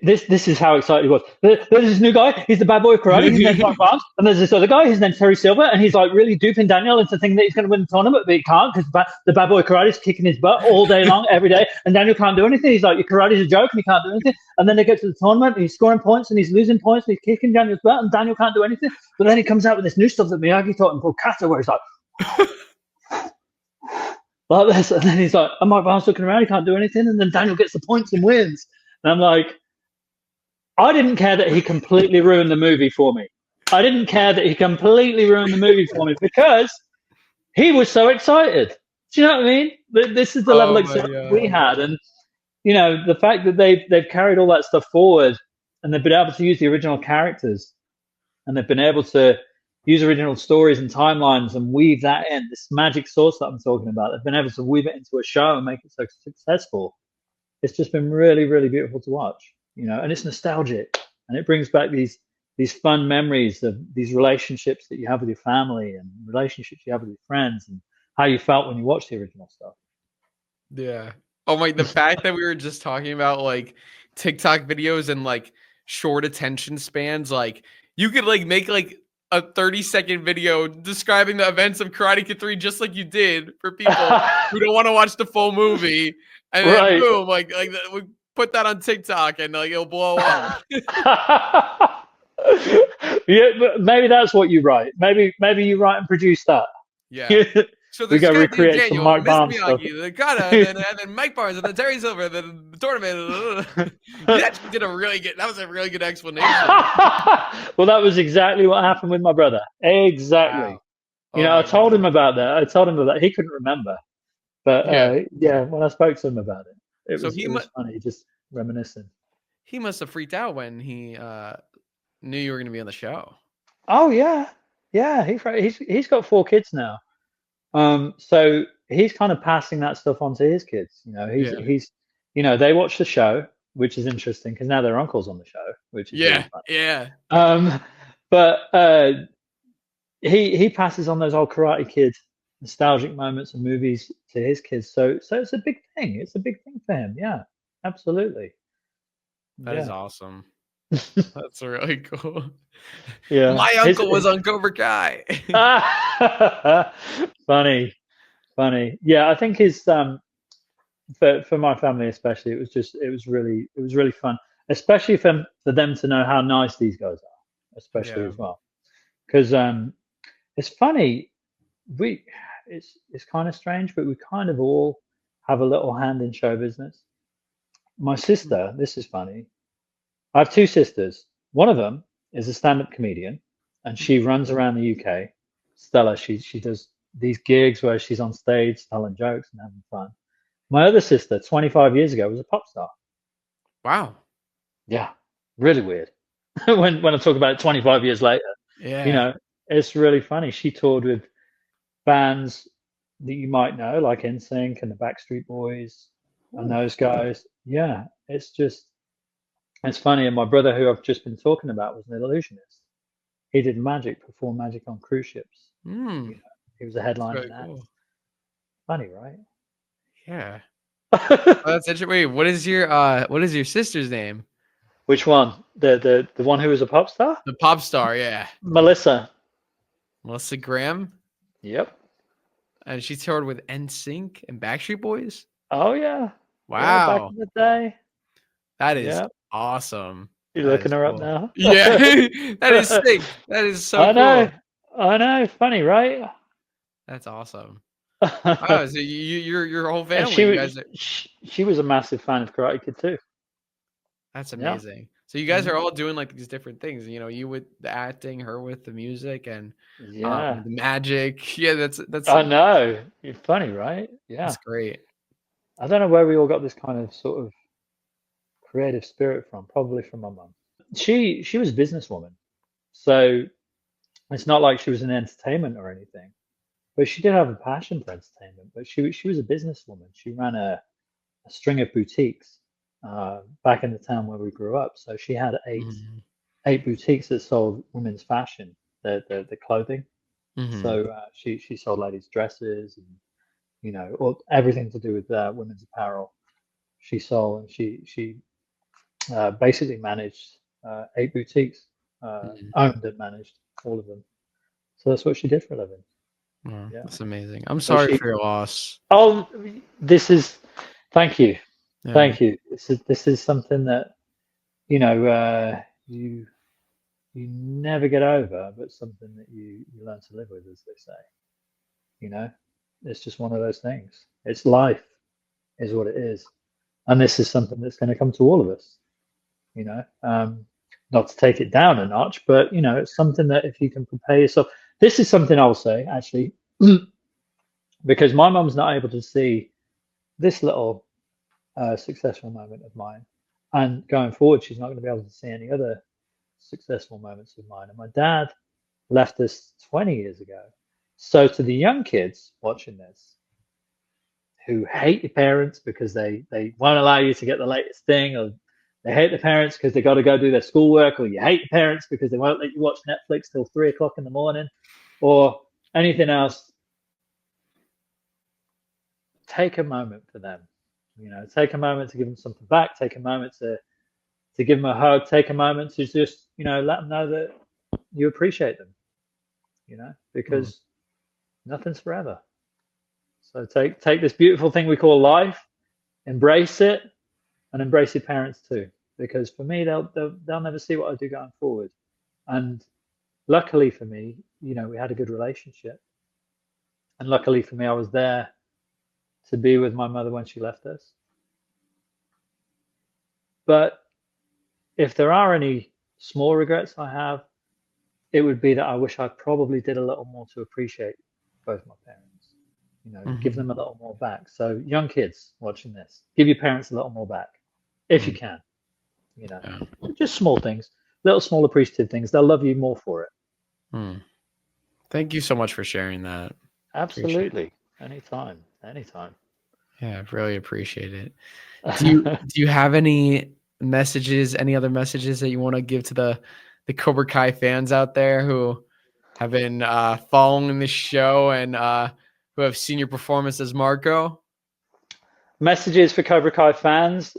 this is how excited he was. There's this new guy. He's the bad boy of karate. His name's Mark Barnes. And there's this other guy. His name's Terry Silver. And he's like really duping Daniel into thinking that he's going to win the tournament, but he can't because the bad boy of karate is kicking his butt all day long, every day. And Daniel can't do anything. He's like, your karate's a joke and he can't do anything. And then they get to the tournament and he's scoring points and he's losing points and he's kicking Daniel's butt and Daniel can't do anything. But then he comes out with this new stuff that Miyagi taught him called kata, where he's like, like this, and then he's like, "Oh, Mark Barnes looking around, he can't do anything," and then Daniel gets the points and wins. And I'm like, I didn't care that he completely ruined the movie for me. I didn't care that he completely ruined the movie for me because he was so excited. Do you know what I mean? This is the level Oh of my excitement we god. had, and the fact that they've carried all that stuff forward, and they've been able to use the original characters, and they've been able to use original stories and timelines and weave that in, this magic source that I'm talking about. They've been able to weave it into a show and make it so successful. It's just been really, really beautiful to watch, and it's nostalgic, and it brings back these fun memories of these relationships that you have with your family and relationships you have with your friends and how you felt when you watched the original stuff. Yeah. Oh my, the fact that we were just talking about like TikTok videos and like short attention spans, like you could like make like a 30-second video describing the events of Karate Kid 3 just like you did for people who don't want to watch the full movie. And then Right. boom, we put that on TikTok and like it'll blow up. Yeah, but maybe that's what you write. Maybe you write and produce that. Yeah. So We there's go goddamn recreate some Daniel, Mark Mr. Barnes stuff. Miyagi, the Kata, and then Mike Barnes, and then Terry Silver, and then the tournament. You actually did that was a really good explanation. Well, that was exactly what happened with my brother. Exactly. Wow. Oh I my told him god. about that. I told him about he couldn't remember. But Yeah. yeah, when I spoke to him about it, So it was funny, just reminiscing. he must have freaked out when he knew you were going to be on the show. Oh yeah, yeah. He's got 4 kids now. So he's kind of passing that stuff on to his kids. Yeah. He's they watch the show, which is interesting because now their uncle's on the show, which is really Yeah. fun. Yeah. But he passes on those old Karate Kid nostalgic moments and movies to his kids. So it's a big thing. It's a big thing for him. Yeah, absolutely. That is Yeah. awesome. That's really cool. Yeah. My uncle was on Cobra Kai. Funny. Yeah, I think his for my family especially, it was really fun, especially for them to know how nice these guys are, especially Yeah. as well. Because it's funny, it's kind of strange, but we kind of all have a little hand in show business. my sister, this is funny. I have two sisters. One of them is a stand-up comedian, and she runs around the UK. Stella, she does these gigs where she's on stage telling jokes and having fun. My other sister, 25 years ago, was a pop star. Wow. Yeah, really weird. When I talk about it 25 years later, you Yeah. know, it's really funny. She toured with bands that you might know, like NSYNC and the Backstreet Boys and Ooh. those guys. Yeah, it's funny. And my brother, who I've just been talking about, was an illusionist. He did magic, performed magic on cruise ships. Mm, You know, he was a that's headlining really act. cool. Funny, right? Yeah. Oh, that's interesting. Wait, what is your sister's name? Which one? The one who was a pop star? The pop star, yeah. Melissa. Melissa Graham. Yep. And she toured with NSYNC and Backstreet Boys. Oh yeah. Yeah, back Wow. in the day. That is Yeah. awesome. You That is looking her up cool. now? Yeah. That is sick. That is so I cool. know. I know. Funny, right? That's awesome. Wow. So your whole And family, you guys are, she was a massive fan of Karate Kid too. that's Yeah. amazing. So you guys Mhm. are all doing like these different things, you know, you with the acting, her with the music and Yeah. the magic. Yeah, that's I know. You're funny, right? Yeah. that's great. I don't know where we all got this kind of sort of creative spirit from. Probably from my mum. She was a businesswoman, so it's not like she was in entertainment or anything. But she did have a passion for entertainment. But she was a businesswoman. She ran a string of boutiques back in the town where we grew up. So she had Mhm. eight boutiques that sold women's fashion, the clothing. Mhm. So she sold ladies' dresses and or everything to do with women's apparel. She sold and she basically managed eight boutiques, Mhm. owned and managed all of them. So that's what she did for a living. Wow, Yeah. that's amazing. I'm So sorry she for your loss. oh this is thank you. Yeah. Thank you. This is something that you know you never get over, but something that you learn to live with, as they say. You know, it's just one of those things. It's life, is what it is, and this is something that's going to come to all of us. You know, not to take it down a notch, but it's something that if you can prepare yourself. This is something I'll say actually, because my mum's not able to see this little successful moment of mine, and going forward, she's not going to be able to see any other successful moments of mine. And my dad left us 20 years ago. So to the young kids watching this who hate your parents because they won't allow you to get the latest thing, or they hate the parents because they got to go do their schoolwork, or you hate the parents because they won't let you watch Netflix till 3 o'clock in the morning, or anything else, take a moment for them. Take a moment to give them something back. Take a moment to give them a hug. Take a moment to just let them know that you appreciate them. Mm. Because nothing's forever. So take this beautiful thing we call life, embrace it, and embrace your parents too. Because for me, they'll never see what I do going forward. And luckily for me, we had a good relationship. And luckily for me, I was there to be with my mother when she left us. But if there are any small regrets I have, it would be that I wish I probably did a little more to appreciate both my parents. Give Mhm. them a little more back. So young kids watching this, give your parents a little more back if you Mm. can. You know, Yeah. just small things, little small appreciative things. They'll love you more for it. Mm. Thank you so much for sharing that. Appreciate it. Absolutely. Anytime. Anytime. Yeah, I really appreciate it. Do you have any messages, any other messages that you want to give to the Cobra Kai fans out there who have been following the show and who have seen your performance as Marco? Messages for Cobra Kai fans.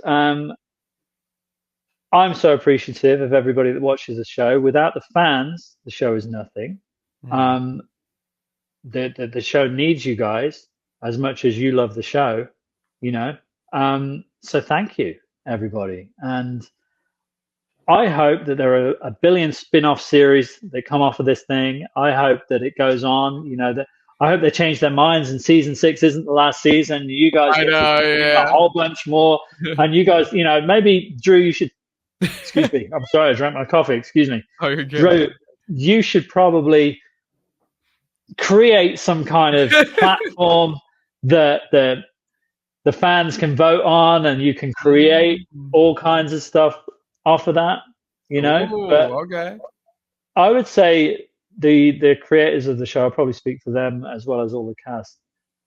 I'm so appreciative of everybody that watches the show. Without the fans, the show is nothing. Mm. Um, the show needs you guys as much as you love the show, you know. So thank you, everybody. And I hope that there are a billion spin-off series that come off of this thing. I hope that it goes on. That I hope they change their minds and season 6 isn't the last season. You guys I get know, to do yeah. a whole bunch more. And you guys, you know, maybe Drew, you should, excuse me. I'm sorry, I drank my coffee. Excuse me. Oh, you're good. Drew, you should probably create some kind of platform that the fans can vote on, and you can create all kinds of stuff off of that, you know. Ooh, but okay. I would say the creators of the show, I'll probably speak for them as well as all the cast.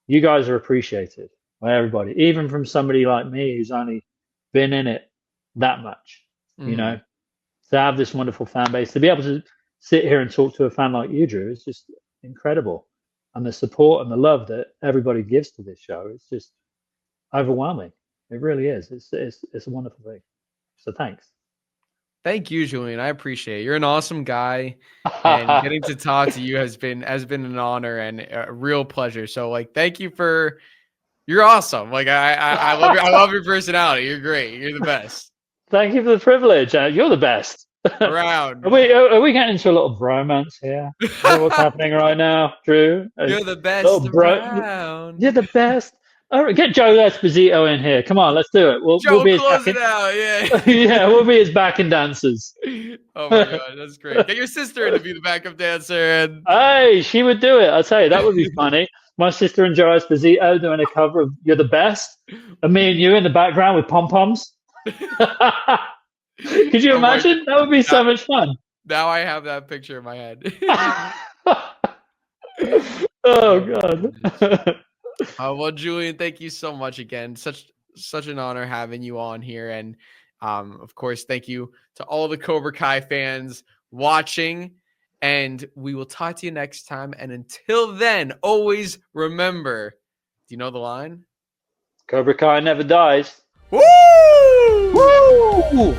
You guys are appreciated by everybody, even from somebody like me who's only been in it that much, you know. To have this wonderful fan base, to be able to sit here and talk to a fan like you, Drew, is just incredible. And the support and the love that everybody gives to this show, it's just overwhelming. It really is. It's a wonderful thing. So thanks. Thank you, Julian. I appreciate it. You're an awesome guy, and getting to talk to you has been an honor and a real pleasure. So, like, thank you for. You're awesome. Like, I love your personality. You're great. You're the best. Thank you for the privilege. You're the best. Around. Are we getting into a little bromance here? Is that what's happening right now, Drew? You're the best around. You're the best. All right, get Joe Esposito in here. Come on, let's do it. Joe, we'll be close it out. Yeah. yeah, we'll be his backing dancers. Oh my god, that's great. Get your sister in to be the backup dancer. And hey, she would do it. I'll tell you, that would be funny. My sister and Joe Esposito doing a cover of "You're the Best," and me and you in the background with pom poms. Could you imagine? That would be so much fun. Now I have that picture in my head. Oh god. Well, Julian, thank you so much again. Such an honor having you on here, and of course, thank you to all the Cobra Kai fans watching. And we will talk to you next time. And until then, always remember. Do you know the line? Cobra Kai never dies. Woo! Woo!